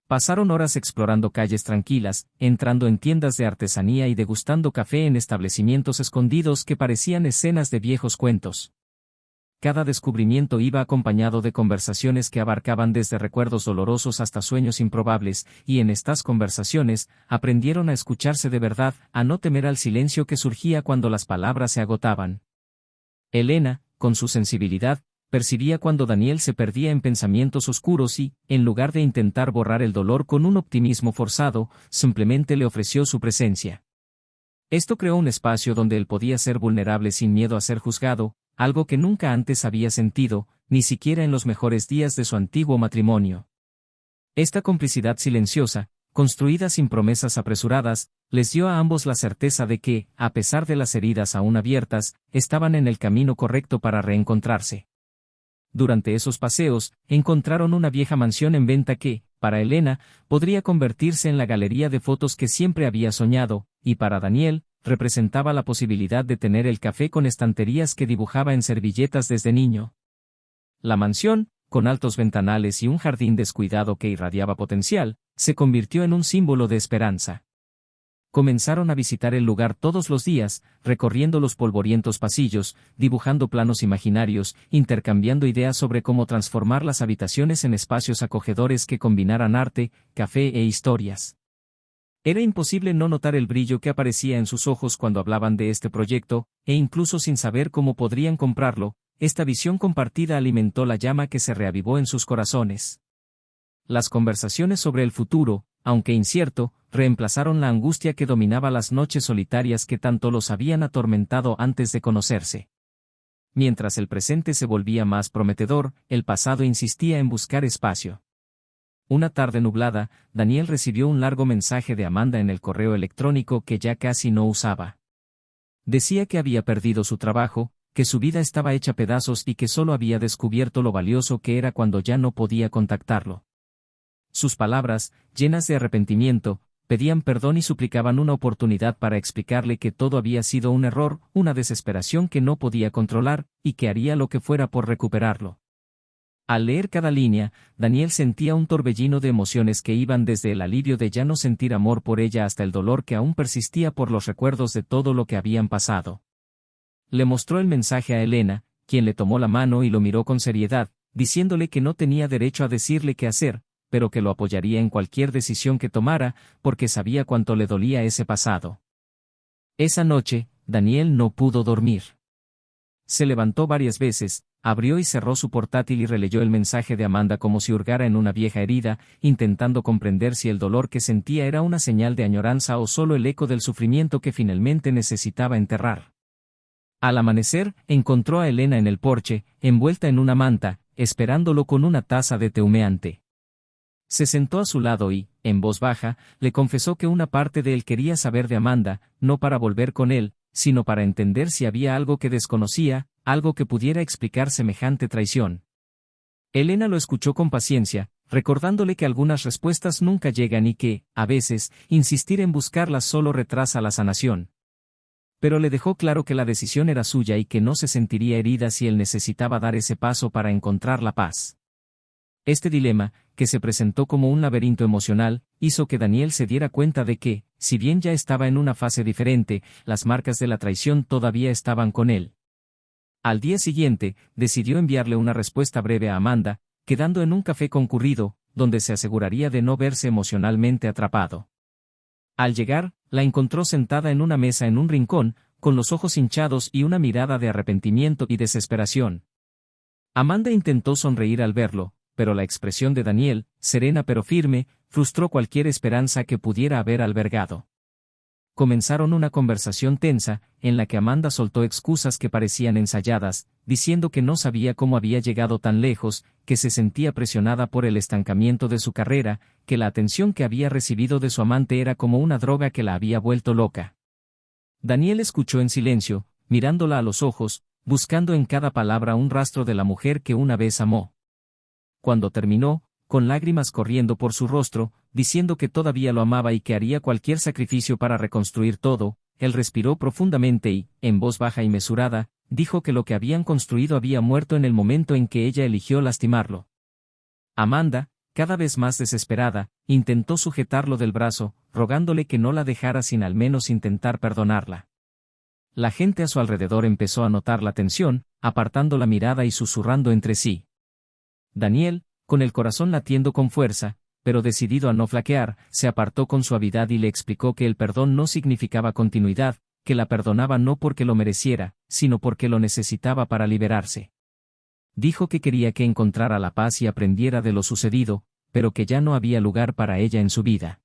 Pasaron horas explorando calles tranquilas, entrando en tiendas de artesanía y degustando café en establecimientos escondidos que parecían escenas de viejos cuentos. cada descubrimiento iba acompañado de conversaciones que abarcaban desde recuerdos dolorosos hasta sueños improbables, y en estas conversaciones, aprendieron a escucharse de verdad, a no temer al silencio que surgía cuando las palabras se agotaban. Elena, con su sensibilidad, percibía cuando Daniel se perdía en pensamientos oscuros y, en lugar de intentar borrar el dolor con un optimismo forzado, simplemente le ofreció su presencia. Esto creó un espacio donde él podía ser vulnerable sin miedo a ser juzgado, algo que nunca antes había sentido, ni siquiera en los mejores días de su antiguo matrimonio. Esta complicidad silenciosa, construida sin promesas apresuradas, les dio a ambos la certeza de que, a pesar de las heridas aún abiertas, estaban en el camino correcto para reencontrarse. Durante esos paseos, encontraron una vieja mansión en venta que, para Elena, podría convertirse en la galería de fotos que siempre había soñado, y para Daniel, representaba la posibilidad de tener el café con estanterías que dibujaba en servilletas desde niño. La mansión, con altos ventanales y un jardín descuidado que irradiaba potencial, se convirtió en un símbolo de esperanza. Comenzaron a visitar el lugar todos los días, recorriendo los polvorientos pasillos, dibujando planos imaginarios, intercambiando ideas sobre cómo transformar las habitaciones en espacios acogedores que combinaran arte, café e historias. Era imposible no notar el brillo que aparecía en sus ojos cuando hablaban de este proyecto, e incluso sin saber cómo podrían comprarlo, esta visión compartida alimentó la llama que se reavivó en sus corazones. Las conversaciones sobre el futuro, aunque incierto, reemplazaron la angustia que dominaba las noches solitarias que tanto los habían atormentado antes de conocerse. Mientras el presente se volvía más prometedor, el pasado insistía en buscar espacio. Una tarde nublada, Daniel recibió un largo mensaje de Amanda en el correo electrónico que ya casi no usaba. Decía que había perdido su trabajo, que su vida estaba hecha pedazos y que solo había descubierto lo valioso que era cuando ya no podía contactarlo. Sus palabras, llenas de arrepentimiento, pedían perdón y suplicaban una oportunidad para explicarle que todo había sido un error, una desesperación que no podía controlar, y que haría lo que fuera por recuperarlo. Al leer cada línea, Daniel sentía un torbellino de emociones que iban desde el alivio de ya no sentir amor por ella hasta el dolor que aún persistía por los recuerdos de todo lo que habían pasado. Le mostró el mensaje a Elena, quien le tomó la mano y lo miró con seriedad, diciéndole que no tenía derecho a decirle qué hacer, pero que lo apoyaría en cualquier decisión que tomara, porque sabía cuánto le dolía ese pasado. Esa noche, Daniel no pudo dormir. Se levantó varias veces, abrió y cerró su portátil y releyó el mensaje de Amanda como si hurgara en una vieja herida, intentando comprender si el dolor que sentía era una señal de añoranza o solo el eco del sufrimiento que finalmente necesitaba enterrar. Al amanecer, encontró a Elena en el porche, envuelta en una manta, esperándolo con una taza de té humeante. Se sentó a su lado y, en voz baja, le confesó que una parte de él quería saber de Amanda, no para volver con él, sino para entender si había algo que desconocía, algo que pudiera explicar semejante traición. Elena lo escuchó con paciencia, recordándole que algunas respuestas nunca llegan y que, a veces, insistir en buscarlas solo retrasa la sanación. Pero le dejó claro que la decisión era suya y que no se sentiría herida si él necesitaba dar ese paso para encontrar la paz. Este dilema, que se presentó como un laberinto emocional, hizo que Daniel se diera cuenta de que, si bien ya estaba en una fase diferente, las marcas de la traición todavía estaban con él. Al día siguiente, decidió enviarle una respuesta breve a Amanda, quedando en un café concurrido, donde se aseguraría de no verse emocionalmente atrapado. Al llegar, la encontró sentada en una mesa en un rincón, con los ojos hinchados y una mirada de arrepentimiento y desesperación. Amanda intentó sonreír al verlo, pero la expresión de Daniel, serena pero firme, frustró cualquier esperanza que pudiera haber albergado. Comenzaron una conversación tensa, en la que Amanda soltó excusas que parecían ensayadas, diciendo que no sabía cómo había llegado tan lejos, que se sentía presionada por el estancamiento de su carrera, que la atención que había recibido de su amante era como una droga que la había vuelto loca. Daniel escuchó en silencio, mirándola a los ojos, buscando en cada palabra un rastro de la mujer que una vez amó. Cuando terminó, con lágrimas corriendo por su rostro, diciendo que todavía lo amaba y que haría cualquier sacrificio para reconstruir todo, él respiró profundamente y, en voz baja y mesurada, dijo que lo que habían construido había muerto en el momento en que ella eligió lastimarlo. Amanda, cada vez más desesperada, intentó sujetarlo del brazo, rogándole que no la dejara sin al menos intentar perdonarla. La gente a su alrededor empezó a notar la tensión, apartando la mirada y susurrando entre sí. Daniel, con el corazón latiendo con fuerza, pero decidido a no flaquear, se apartó con suavidad y le explicó que el perdón no significaba continuidad, que la perdonaba no porque lo mereciera, sino porque lo necesitaba para liberarse. Dijo que quería que encontrara la paz y aprendiera de lo sucedido, pero que ya no había lugar para ella en su vida.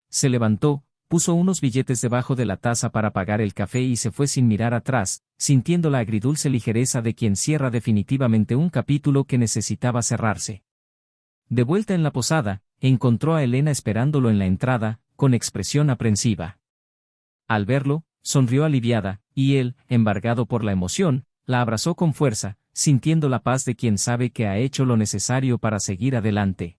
Se levantó, puso unos billetes debajo de la taza para pagar el café y se fue sin mirar atrás, sintiendo la agridulce ligereza de quien cierra definitivamente un capítulo que necesitaba cerrarse. De vuelta en la posada, encontró a Elena esperándolo en la entrada, con expresión aprensiva. Al verlo, sonrió aliviada, y él, embargado por la emoción, la abrazó con fuerza, sintiendo la paz de quien sabe que ha hecho lo necesario para seguir adelante.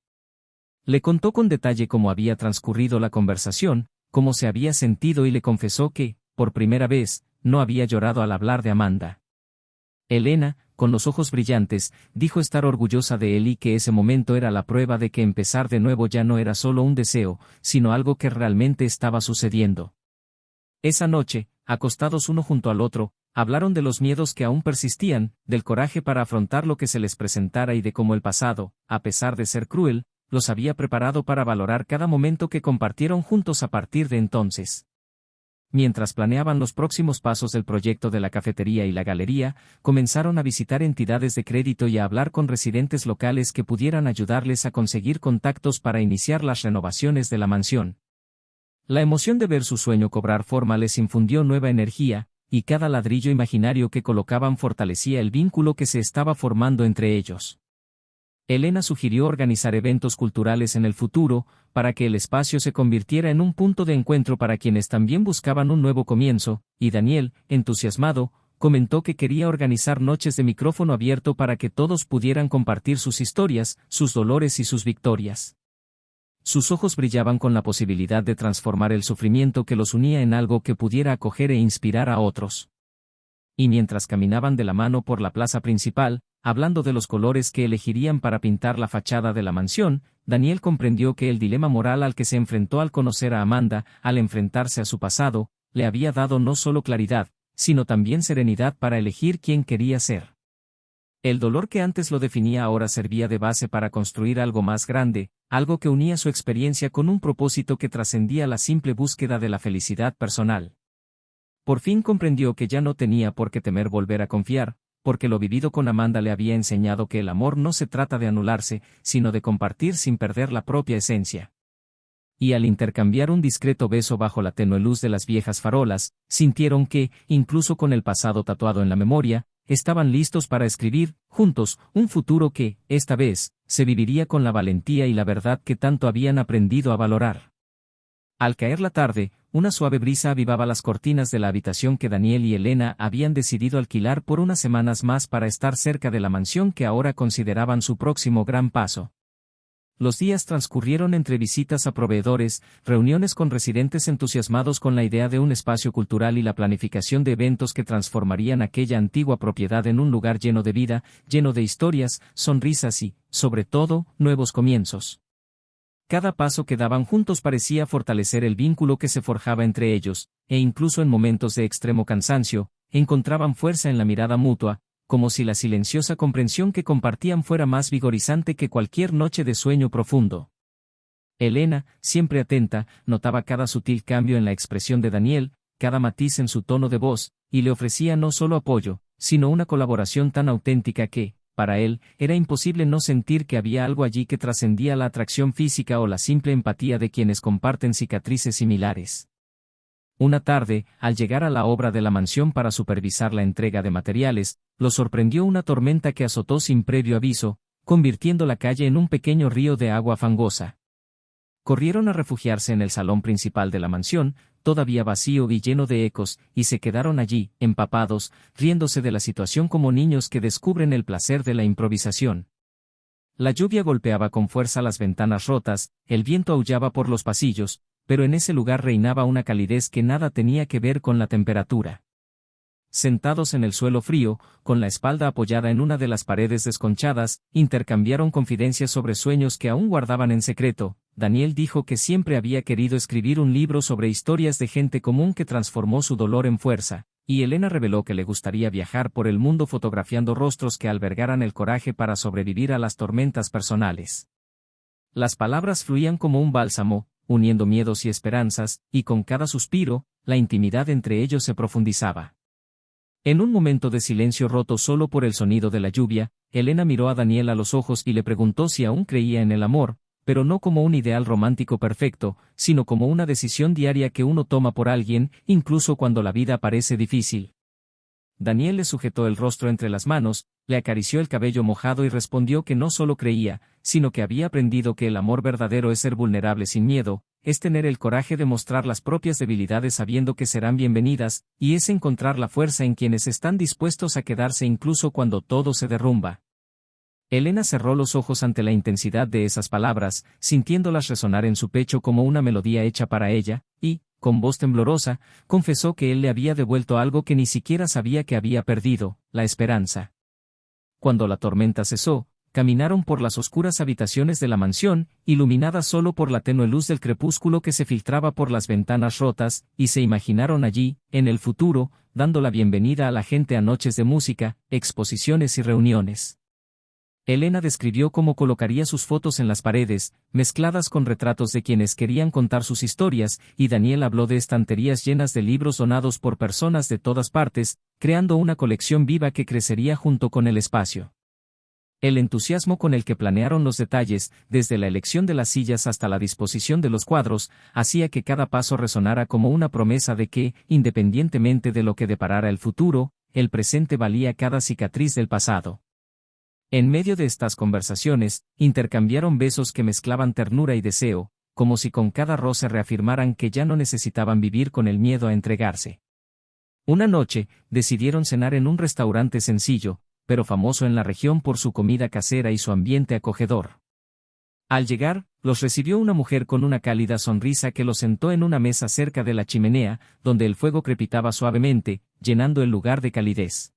Le contó con detalle cómo había transcurrido la conversación, cómo se había sentido y le confesó que, por primera vez, no había llorado al hablar de Amanda. Elena, con los ojos brillantes, dijo estar orgullosa de él y que ese momento era la prueba de que empezar de nuevo ya no era solo un deseo, sino algo que realmente estaba sucediendo. Esa noche, acostados uno junto al otro, hablaron de los miedos que aún persistían, del coraje para afrontar lo que se les presentara y de cómo el pasado, a pesar de ser cruel, los había preparado para valorar cada momento que compartieron juntos a partir de entonces. Mientras planeaban los próximos pasos del proyecto de la cafetería y la galería, comenzaron a visitar entidades de crédito y a hablar con residentes locales que pudieran ayudarles a conseguir contactos para iniciar las renovaciones de la mansión. La emoción de ver su sueño cobrar forma les infundió nueva energía, y cada ladrillo imaginario que colocaban fortalecía el vínculo que se estaba formando entre ellos. Elena sugirió organizar eventos culturales en el futuro, para que el espacio se convirtiera en un punto de encuentro para quienes también buscaban un nuevo comienzo, y Daniel, entusiasmado, comentó que quería organizar noches de micrófono abierto para que todos pudieran compartir sus historias, sus dolores y sus victorias. Sus ojos brillaban con la posibilidad de transformar el sufrimiento que los unía en algo que pudiera acoger e inspirar a otros. Y mientras caminaban de la mano por la plaza principal, hablando de los colores que elegirían para pintar la fachada de la mansión, Daniel comprendió que el dilema moral al que se enfrentó al conocer a Amanda, al enfrentarse a su pasado, le había dado no solo claridad, sino también serenidad para elegir quién quería ser. El dolor que antes lo definía ahora servía de base para construir algo más grande, algo que unía su experiencia con un propósito que trascendía la simple búsqueda de la felicidad personal. Por fin comprendió que ya no tenía por qué temer volver a confiar, porque lo vivido con Amanda le había enseñado que el amor no se trata de anularse, sino de compartir sin perder la propia esencia. Y al intercambiar un discreto beso bajo la tenue luz de las viejas farolas, sintieron que, incluso con el pasado tatuado en la memoria, estaban listos para escribir, juntos, un futuro que, esta vez, se viviría con la valentía y la verdad que tanto habían aprendido a valorar. Al caer la tarde, una suave brisa avivaba las cortinas de la habitación que Daniel y Elena habían decidido alquilar por unas semanas más para estar cerca de la mansión que ahora consideraban su próximo gran paso. Los días transcurrieron entre visitas a proveedores, reuniones con residentes entusiasmados con la idea de un espacio cultural y la planificación de eventos que transformarían aquella antigua propiedad en un lugar lleno de vida, lleno de historias, sonrisas y, sobre todo, nuevos comienzos. Cada paso que daban juntos parecía fortalecer el vínculo que se forjaba entre ellos, e incluso en momentos de extremo cansancio, encontraban fuerza en la mirada mutua, como si la silenciosa comprensión que compartían fuera más vigorizante que cualquier noche de sueño profundo. Elena, siempre atenta, notaba cada sutil cambio en la expresión de Daniel, cada matiz en su tono de voz, y le ofrecía no solo apoyo, sino una colaboración tan auténtica que, para él, era imposible no sentir que había algo allí que trascendía la atracción física o la simple empatía de quienes comparten cicatrices similares. Una tarde, al llegar a la obra de la mansión para supervisar la entrega de materiales, lo sorprendió una tormenta que azotó sin previo aviso, convirtiendo la calle en un pequeño río de agua fangosa. Corrieron a refugiarse en el salón principal de la mansión, todavía vacío y lleno de ecos, y se quedaron allí, empapados, riéndose de la situación como niños que descubren el placer de la improvisación. La lluvia golpeaba con fuerza las ventanas rotas, el viento aullaba por los pasillos, pero en ese lugar reinaba una calidez que nada tenía que ver con la temperatura. Sentados en el suelo frío, con la espalda apoyada en una de las paredes desconchadas, intercambiaron confidencias sobre sueños que aún guardaban en secreto. Daniel dijo que siempre había querido escribir un libro sobre historias de gente común que transformó su dolor en fuerza, y Elena reveló que le gustaría viajar por el mundo fotografiando rostros que albergaran el coraje para sobrevivir a las tormentas personales. Las palabras fluían como un bálsamo, uniendo miedos y esperanzas, y con cada suspiro, la intimidad entre ellos se profundizaba. En un momento de silencio roto solo por el sonido de la lluvia, Elena miró a Daniel a los ojos y le preguntó si aún creía en el amor, pero no como un ideal romántico perfecto, sino como una decisión diaria que uno toma por alguien, incluso cuando la vida parece difícil. Daniel le sujetó el rostro entre las manos, le acarició el cabello mojado y respondió que no solo creía, sino que había aprendido que el amor verdadero es ser vulnerable sin miedo, es tener el coraje de mostrar las propias debilidades sabiendo que serán bienvenidas, y es encontrar la fuerza en quienes están dispuestos a quedarse incluso cuando todo se derrumba. Elena cerró los ojos ante la intensidad de esas palabras, sintiéndolas resonar en su pecho como una melodía hecha para ella, y, con voz temblorosa, confesó que él le había devuelto algo que ni siquiera sabía que había perdido, la esperanza. Cuando la tormenta cesó, caminaron por las oscuras habitaciones de la mansión, iluminadas solo por la tenue luz del crepúsculo que se filtraba por las ventanas rotas, y se imaginaron allí, en el futuro, dando la bienvenida a la gente a noches de música, exposiciones y reuniones. Elena describió cómo colocaría sus fotos en las paredes, mezcladas con retratos de quienes querían contar sus historias, y Daniel habló de estanterías llenas de libros donados por personas de todas partes, creando una colección viva que crecería junto con el espacio. El entusiasmo con el que planearon los detalles, desde la elección de las sillas hasta la disposición de los cuadros, hacía que cada paso resonara como una promesa de que, independientemente de lo que deparara el futuro, el presente valía cada cicatriz del pasado. En medio de estas conversaciones, intercambiaron besos que mezclaban ternura y deseo, como si con cada roce reafirmaran que ya no necesitaban vivir con el miedo a entregarse. Una noche, decidieron cenar en un restaurante sencillo, pero famoso en la región por su comida casera y su ambiente acogedor. Al llegar, los recibió una mujer con una cálida sonrisa que los sentó en una mesa cerca de la chimenea, donde el fuego crepitaba suavemente, llenando el lugar de calidez.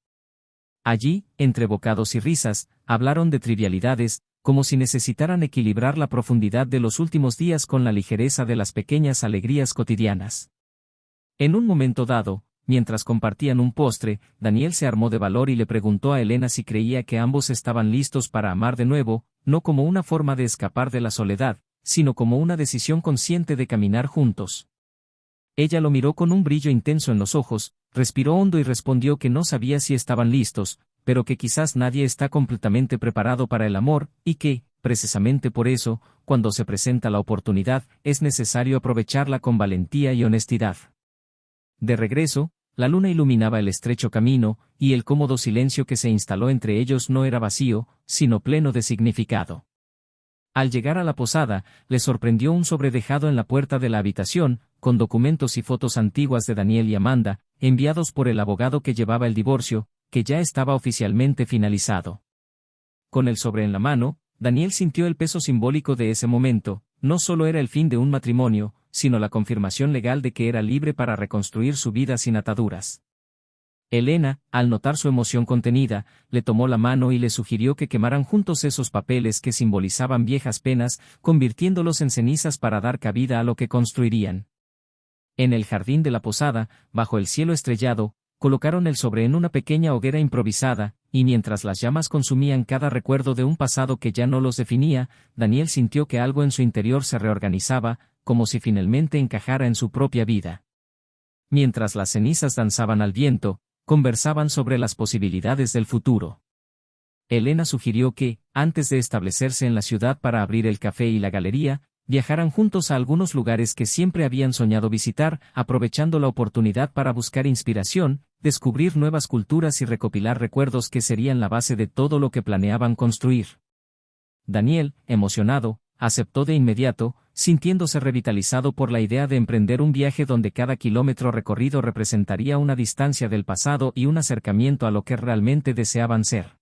Allí, entre bocados y risas, hablaron de trivialidades, como si necesitaran equilibrar la profundidad de los últimos días con la ligereza de las pequeñas alegrías cotidianas. En un momento dado, mientras compartían un postre, Daniel se armó de valor y le preguntó a Elena si creía que ambos estaban listos para amar de nuevo, no como una forma de escapar de la soledad, sino como una decisión consciente de caminar juntos. Ella lo miró con un brillo intenso en los ojos, respiró hondo y respondió que no sabía si estaban listos, pero que quizás nadie está completamente preparado para el amor, y que, precisamente por eso, cuando se presenta la oportunidad, es necesario aprovecharla con valentía y honestidad. De regreso, la luna iluminaba el estrecho camino, y el cómodo silencio que se instaló entre ellos no era vacío, sino pleno de significado. Al llegar a la posada, le sorprendió un sobre dejado en la puerta de la habitación, con documentos y fotos antiguas de Daniel y Amanda, enviados por el abogado que llevaba el divorcio, que ya estaba oficialmente finalizado. Con el sobre en la mano, Daniel sintió el peso simbólico de ese momento, no solo era el fin de un matrimonio, sino la confirmación legal de que era libre para reconstruir su vida sin ataduras. Elena, al notar su emoción contenida, le tomó la mano y le sugirió que quemaran juntos esos papeles que simbolizaban viejas penas, convirtiéndolos en cenizas para dar cabida a lo que construirían. En el jardín de la posada, bajo el cielo estrellado, colocaron el sobre en una pequeña hoguera improvisada, y mientras las llamas consumían cada recuerdo de un pasado que ya no los definía, Daniel sintió que algo en su interior se reorganizaba, como si finalmente encajara en su propia vida. Mientras las cenizas danzaban al viento, conversaban sobre las posibilidades del futuro. Elena sugirió que, antes de establecerse en la ciudad para abrir el café y la galería, viajaran juntos a algunos lugares que siempre habían soñado visitar, aprovechando la oportunidad para buscar inspiración, descubrir nuevas culturas y recopilar recuerdos que serían la base de todo lo que planeaban construir. Daniel, emocionado, aceptó de inmediato, sintiéndose revitalizado por la idea de emprender un viaje donde cada kilómetro recorrido representaría una distancia del pasado y un acercamiento a lo que realmente deseaban ser.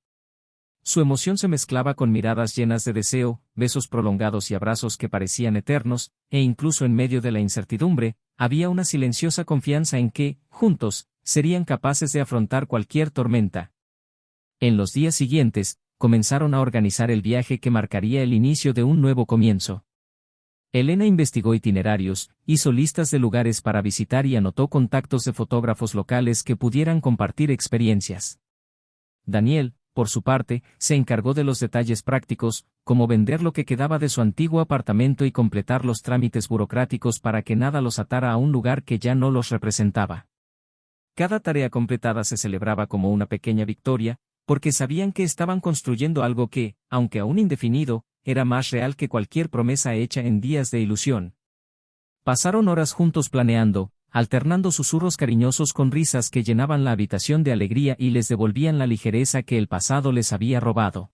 Su emoción se mezclaba con miradas llenas de deseo, besos prolongados y abrazos que parecían eternos, e incluso en medio de la incertidumbre, había una silenciosa confianza en que, juntos, serían capaces de afrontar cualquier tormenta. En los días siguientes, comenzaron a organizar el viaje que marcaría el inicio de un nuevo comienzo. Elena investigó itinerarios, hizo listas de lugares para visitar y anotó contactos de fotógrafos locales que pudieran compartir experiencias. Daniel, por su parte, se encargó de los detalles prácticos, como vender lo que quedaba de su antiguo apartamento y completar los trámites burocráticos para que nada los atara a un lugar que ya no los representaba. Cada tarea completada se celebraba como una pequeña victoria, porque sabían que estaban construyendo algo que, aunque aún indefinido, era más real que cualquier promesa hecha en días de ilusión. Pasaron horas juntos planeando, alternando susurros cariñosos con risas que llenaban la habitación de alegría y les devolvían la ligereza que el pasado les había robado.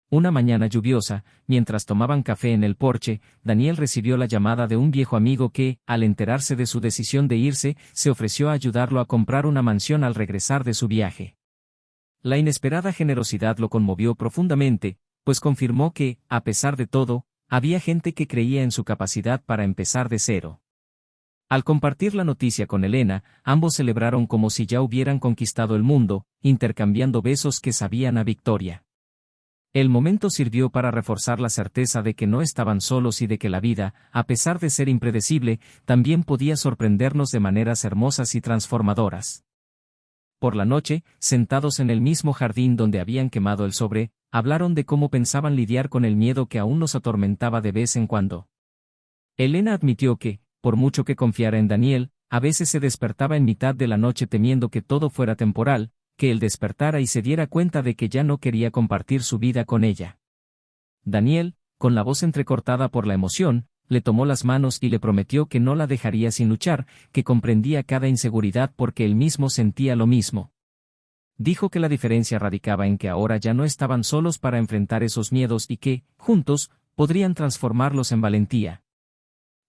Una mañana lluviosa, mientras tomaban café en el porche, Daniel recibió la llamada de un viejo amigo que, al enterarse de su decisión de irse, se ofreció a ayudarlo a comprar una mansión al regresar de su viaje. La inesperada generosidad lo conmovió profundamente, pues confirmó que, a pesar de todo, había gente que creía en su capacidad para empezar de cero. Al compartir la noticia con Elena, ambos celebraron como si ya hubieran conquistado el mundo, intercambiando besos que sabían a victoria. El momento sirvió para reforzar la certeza de que no estaban solos y de que la vida, a pesar de ser impredecible, también podía sorprendernos de maneras hermosas y transformadoras. Por la noche, sentados en el mismo jardín donde habían quemado el sobre, hablaron de cómo pensaban lidiar con el miedo que aún los atormentaba de vez en cuando. Elena admitió que, por mucho que confiara en Daniel, a veces se despertaba en mitad de la noche temiendo que todo fuera temporal, que él despertara y se diera cuenta de que ya no quería compartir su vida con ella. Daniel, con la voz entrecortada por la emoción, le tomó las manos y le prometió que no la dejaría sin luchar, que comprendía cada inseguridad porque él mismo sentía lo mismo. Dijo que la diferencia radicaba en que ahora ya no estaban solos para enfrentar esos miedos y que, juntos, podrían transformarlos en valentía.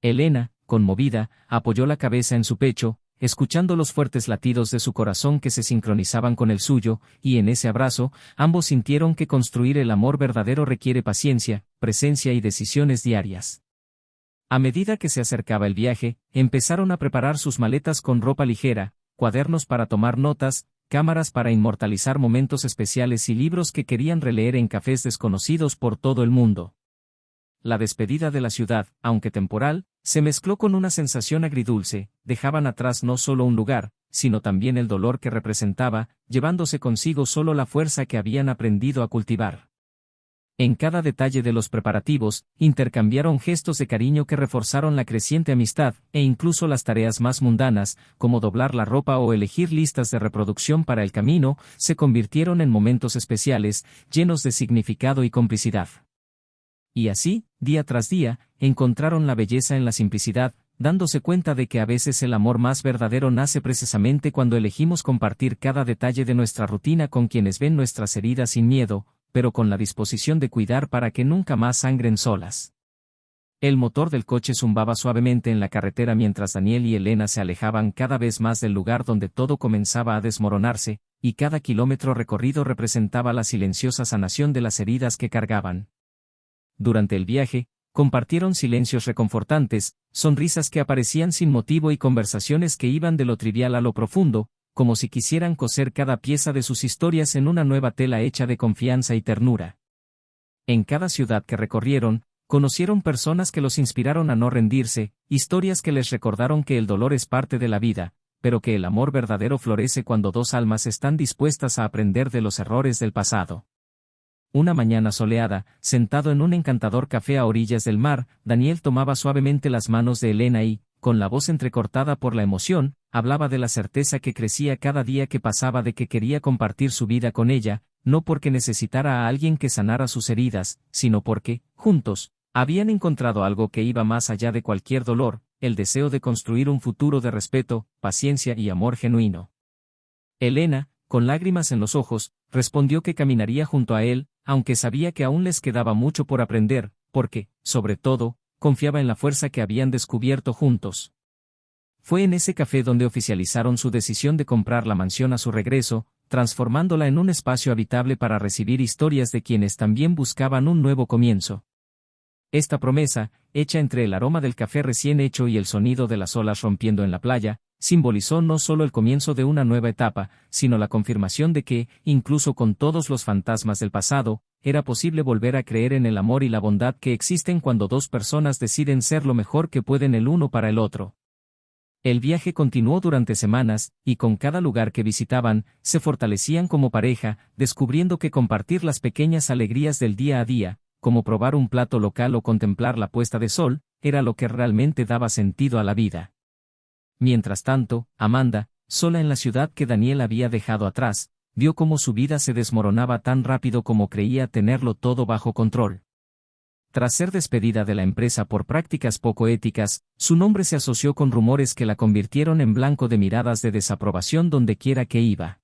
Elena, conmovida, apoyó la cabeza en su pecho, escuchando los fuertes latidos de su corazón que se sincronizaban con el suyo, y en ese abrazo, ambos sintieron que construir el amor verdadero requiere paciencia, presencia y decisiones diarias. A medida que se acercaba el viaje, empezaron a preparar sus maletas con ropa ligera, cuadernos para tomar notas, cámaras para inmortalizar momentos especiales y libros que querían releer en cafés desconocidos por todo el mundo. La despedida de la ciudad, aunque temporal, se mezcló con una sensación agridulce, dejaban atrás no solo un lugar, sino también el dolor que representaba, llevándose consigo solo la fuerza que habían aprendido a cultivar. En cada detalle de los preparativos, intercambiaron gestos de cariño que reforzaron la creciente amistad, e incluso las tareas más mundanas, como doblar la ropa o elegir listas de reproducción para el camino, se convirtieron en momentos especiales, llenos de significado y complicidad. Y así, día tras día, encontraron la belleza en la simplicidad, dándose cuenta de que a veces el amor más verdadero nace precisamente cuando elegimos compartir cada detalle de nuestra rutina con quienes ven nuestras heridas sin miedo, pero con la disposición de cuidar para que nunca más sangren solas. El motor del coche zumbaba suavemente en la carretera mientras Daniel y Elena se alejaban cada vez más del lugar donde todo comenzaba a desmoronarse, y cada kilómetro recorrido representaba la silenciosa sanación de las heridas que cargaban. Durante el viaje, compartieron silencios reconfortantes, sonrisas que aparecían sin motivo y conversaciones que iban de lo trivial a lo profundo, como si quisieran coser cada pieza de sus historias en una nueva tela hecha de confianza y ternura. En cada ciudad que recorrieron, conocieron personas que los inspiraron a no rendirse, historias que les recordaron que el dolor es parte de la vida, pero que el amor verdadero florece cuando dos almas están dispuestas a aprender de los errores del pasado. Una mañana soleada, sentado en un encantador café a orillas del mar, Daniel tomaba suavemente las manos de Elena y, con la voz entrecortada por la emoción, hablaba de la certeza que crecía cada día que pasaba de que quería compartir su vida con ella, no porque necesitara a alguien que sanara sus heridas, sino porque, juntos, habían encontrado algo que iba más allá de cualquier dolor, el deseo de construir un futuro de respeto, paciencia y amor genuino. Elena, con lágrimas en los ojos, respondió que caminaría junto a él, aunque sabía que aún les quedaba mucho por aprender, porque, sobre todo, confiaba en la fuerza que habían descubierto juntos. Fue en ese café donde oficializaron su decisión de comprar la mansión a su regreso, transformándola en un espacio habitable para recibir historias de quienes también buscaban un nuevo comienzo. Esta promesa, hecha entre el aroma del café recién hecho y el sonido de las olas rompiendo en la playa, simbolizó no solo el comienzo de una nueva etapa, sino la confirmación de que, incluso con todos los fantasmas del pasado, era posible volver a creer en el amor y la bondad que existen cuando dos personas deciden ser lo mejor que pueden el uno para el otro. El viaje continuó durante semanas, y con cada lugar que visitaban, se fortalecían como pareja, descubriendo que compartir las pequeñas alegrías del día a día, como probar un plato local o contemplar la puesta de sol, era lo que realmente daba sentido a la vida. Mientras tanto, Amanda, sola en la ciudad que Daniel había dejado atrás, vio cómo su vida se desmoronaba tan rápido como creía tenerlo todo bajo control. Tras ser despedida de la empresa por prácticas poco éticas, su nombre se asoció con rumores que la convirtieron en blanco de miradas de desaprobación donde quiera que iba.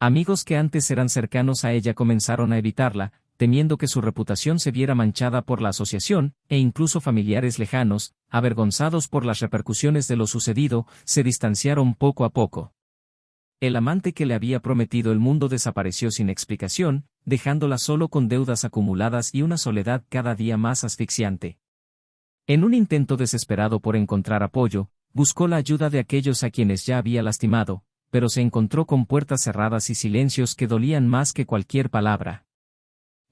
Amigos que antes eran cercanos a ella comenzaron a evitarla, temiendo que su reputación se viera manchada por la asociación, e incluso familiares lejanos, avergonzados por las repercusiones de lo sucedido, se distanciaron poco a poco. El amante que le había prometido el mundo desapareció sin explicación, dejándola solo con deudas acumuladas y una soledad cada día más asfixiante. En un intento desesperado por encontrar apoyo, buscó la ayuda de aquellos a quienes ya había lastimado, pero se encontró con puertas cerradas y silencios que dolían más que cualquier palabra.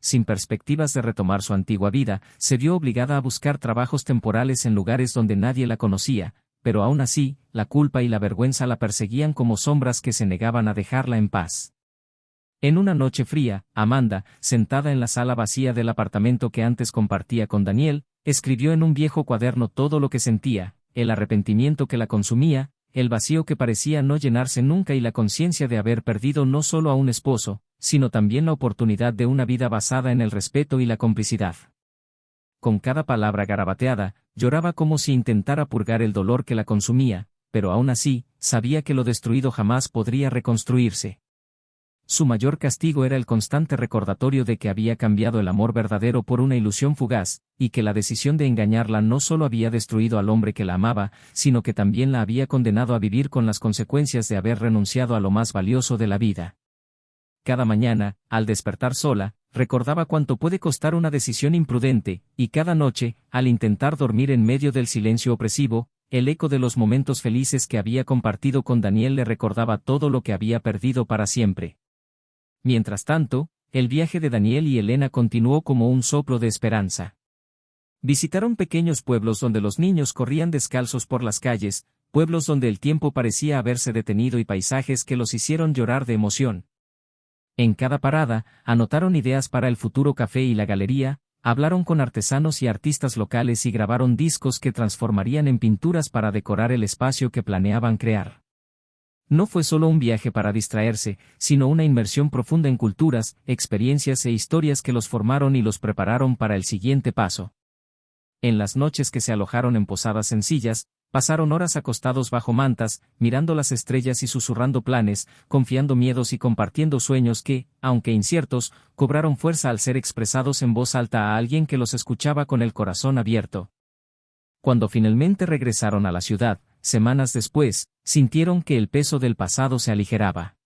Sin perspectivas de retomar su antigua vida, se vio obligada a buscar trabajos temporales en lugares donde nadie la conocía, pero aún así, la culpa y la vergüenza la perseguían como sombras que se negaban a dejarla en paz. En una noche fría, Amanda, sentada en la sala vacía del apartamento que antes compartía con Daniel, escribió en un viejo cuaderno todo lo que sentía, el arrepentimiento que la consumía, el vacío que parecía no llenarse nunca y la conciencia de haber perdido no solo a un esposo, sino también la oportunidad de una vida basada en el respeto y la complicidad. Con cada palabra garabateada, lloraba como si intentara purgar el dolor que la consumía, pero aún así, sabía que lo destruido jamás podría reconstruirse. Su mayor castigo era el constante recordatorio de que había cambiado el amor verdadero por una ilusión fugaz, y que la decisión de engañarla no solo había destruido al hombre que la amaba, sino que también la había condenado a vivir con las consecuencias de haber renunciado a lo más valioso de la vida. Cada mañana, al despertar sola, recordaba cuánto puede costar una decisión imprudente, y cada noche, al intentar dormir en medio del silencio opresivo, el eco de los momentos felices que había compartido con Daniel le recordaba todo lo que había perdido para siempre. Mientras tanto, el viaje de Daniel y Elena continuó como un soplo de esperanza. Visitaron pequeños pueblos donde los niños corrían descalzos por las calles, pueblos donde el tiempo parecía haberse detenido y paisajes que los hicieron llorar de emoción. En cada parada, anotaron ideas para el futuro café y la galería, hablaron con artesanos y artistas locales y grabaron discos que transformarían en pinturas para decorar el espacio que planeaban crear. No fue solo un viaje para distraerse, sino una inmersión profunda en culturas, experiencias e historias que los formaron y los prepararon para el siguiente paso. En las noches que se alojaron en posadas sencillas, pasaron horas acostados bajo mantas, mirando las estrellas y susurrando planes, confiando miedos y compartiendo sueños que, aunque inciertos, cobraron fuerza al ser expresados en voz alta a alguien que los escuchaba con el corazón abierto. Cuando finalmente regresaron a la ciudad, semanas después, sintieron que el peso del pasado se aligeraba.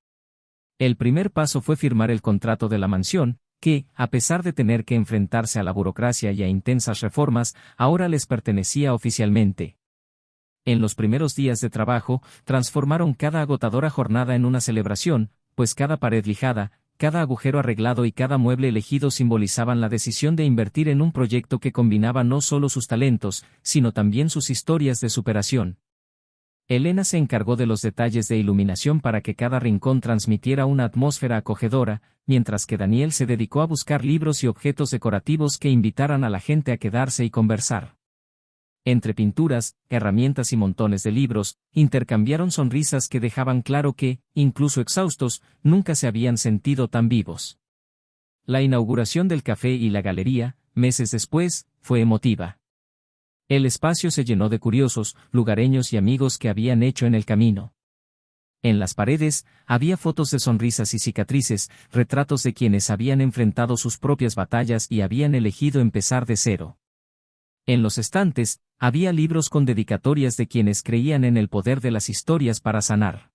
El primer paso fue firmar el contrato de la mansión, que, a pesar de tener que enfrentarse a la burocracia y a intensas reformas, ahora les pertenecía oficialmente. En los primeros días de trabajo, transformaron cada agotadora jornada en una celebración, pues cada pared lijada, cada agujero arreglado y cada mueble elegido simbolizaban la decisión de invertir en un proyecto que combinaba no solo sus talentos, sino también sus historias de superación. Elena se encargó de los detalles de iluminación para que cada rincón transmitiera una atmósfera acogedora, mientras que Daniel se dedicó a buscar libros y objetos decorativos que invitaran a la gente a quedarse y conversar. Entre pinturas, herramientas y montones de libros, intercambiaron sonrisas que dejaban claro que, incluso exhaustos, nunca se habían sentido tan vivos. La inauguración del café y la galería, meses después, fue emotiva. El espacio se llenó de curiosos, lugareños y amigos que habían hecho en el camino. En las paredes, había fotos de sonrisas y cicatrices, retratos de quienes habían enfrentado sus propias batallas y habían elegido empezar de cero. En los estantes, había libros con dedicatorias de quienes creían en el poder de las historias para sanar.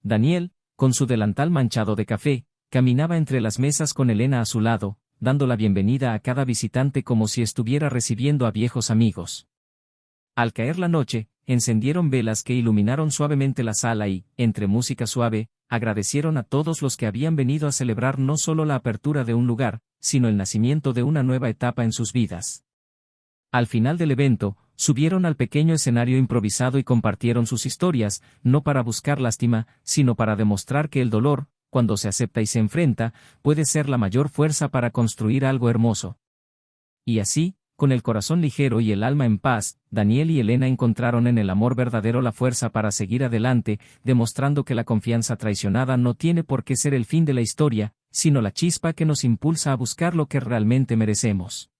Daniel, con su delantal manchado de café, caminaba entre las mesas con Elena a su lado, dando la bienvenida a cada visitante como si estuviera recibiendo a viejos amigos. Al caer la noche, encendieron velas que iluminaron suavemente la sala y, entre música suave, agradecieron a todos los que habían venido a celebrar no solo la apertura de un lugar, sino el nacimiento de una nueva etapa en sus vidas. Al final del evento, subieron al pequeño escenario improvisado y compartieron sus historias, no para buscar lástima, sino para demostrar que el dolor, cuando se acepta y se enfrenta, puede ser la mayor fuerza para construir algo hermoso. Y así, con el corazón ligero y el alma en paz, Daniel y Elena encontraron en el amor verdadero la fuerza para seguir adelante, demostrando que la confianza traicionada no tiene por qué ser el fin de la historia, sino la chispa que nos impulsa a buscar lo que realmente merecemos.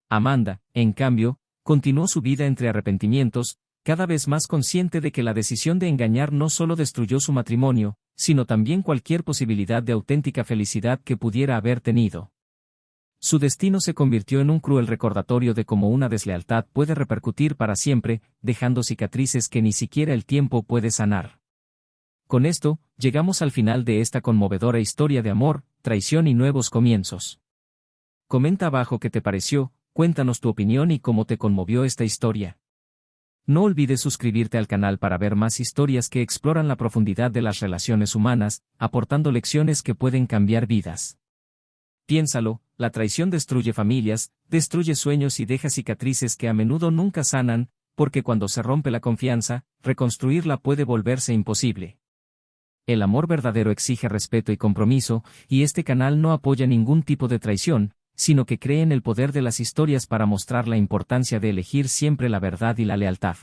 Amanda, en cambio, continuó su vida entre arrepentimientos, cada vez más consciente de que la decisión de engañar no solo destruyó su matrimonio, sino también cualquier posibilidad de auténtica felicidad que pudiera haber tenido. Su destino se convirtió en un cruel recordatorio de cómo una deslealtad puede repercutir para siempre, dejando cicatrices que ni siquiera el tiempo puede sanar. Con esto, llegamos al final de esta conmovedora historia de amor, traición y nuevos comienzos. Comenta abajo qué te pareció, cuéntanos tu opinión y cómo te conmovió esta historia. No olvides suscribirte al canal para ver más historias que exploran la profundidad de las relaciones humanas, aportando lecciones que pueden cambiar vidas. Piénsalo, la traición destruye familias, destruye sueños y deja cicatrices que a menudo nunca sanan, porque cuando se rompe la confianza, reconstruirla puede volverse imposible. El amor verdadero exige respeto y compromiso, y este canal no apoya ningún tipo de traición, sino que cree en el poder de las historias para mostrar la importancia de elegir siempre la verdad y la lealtad.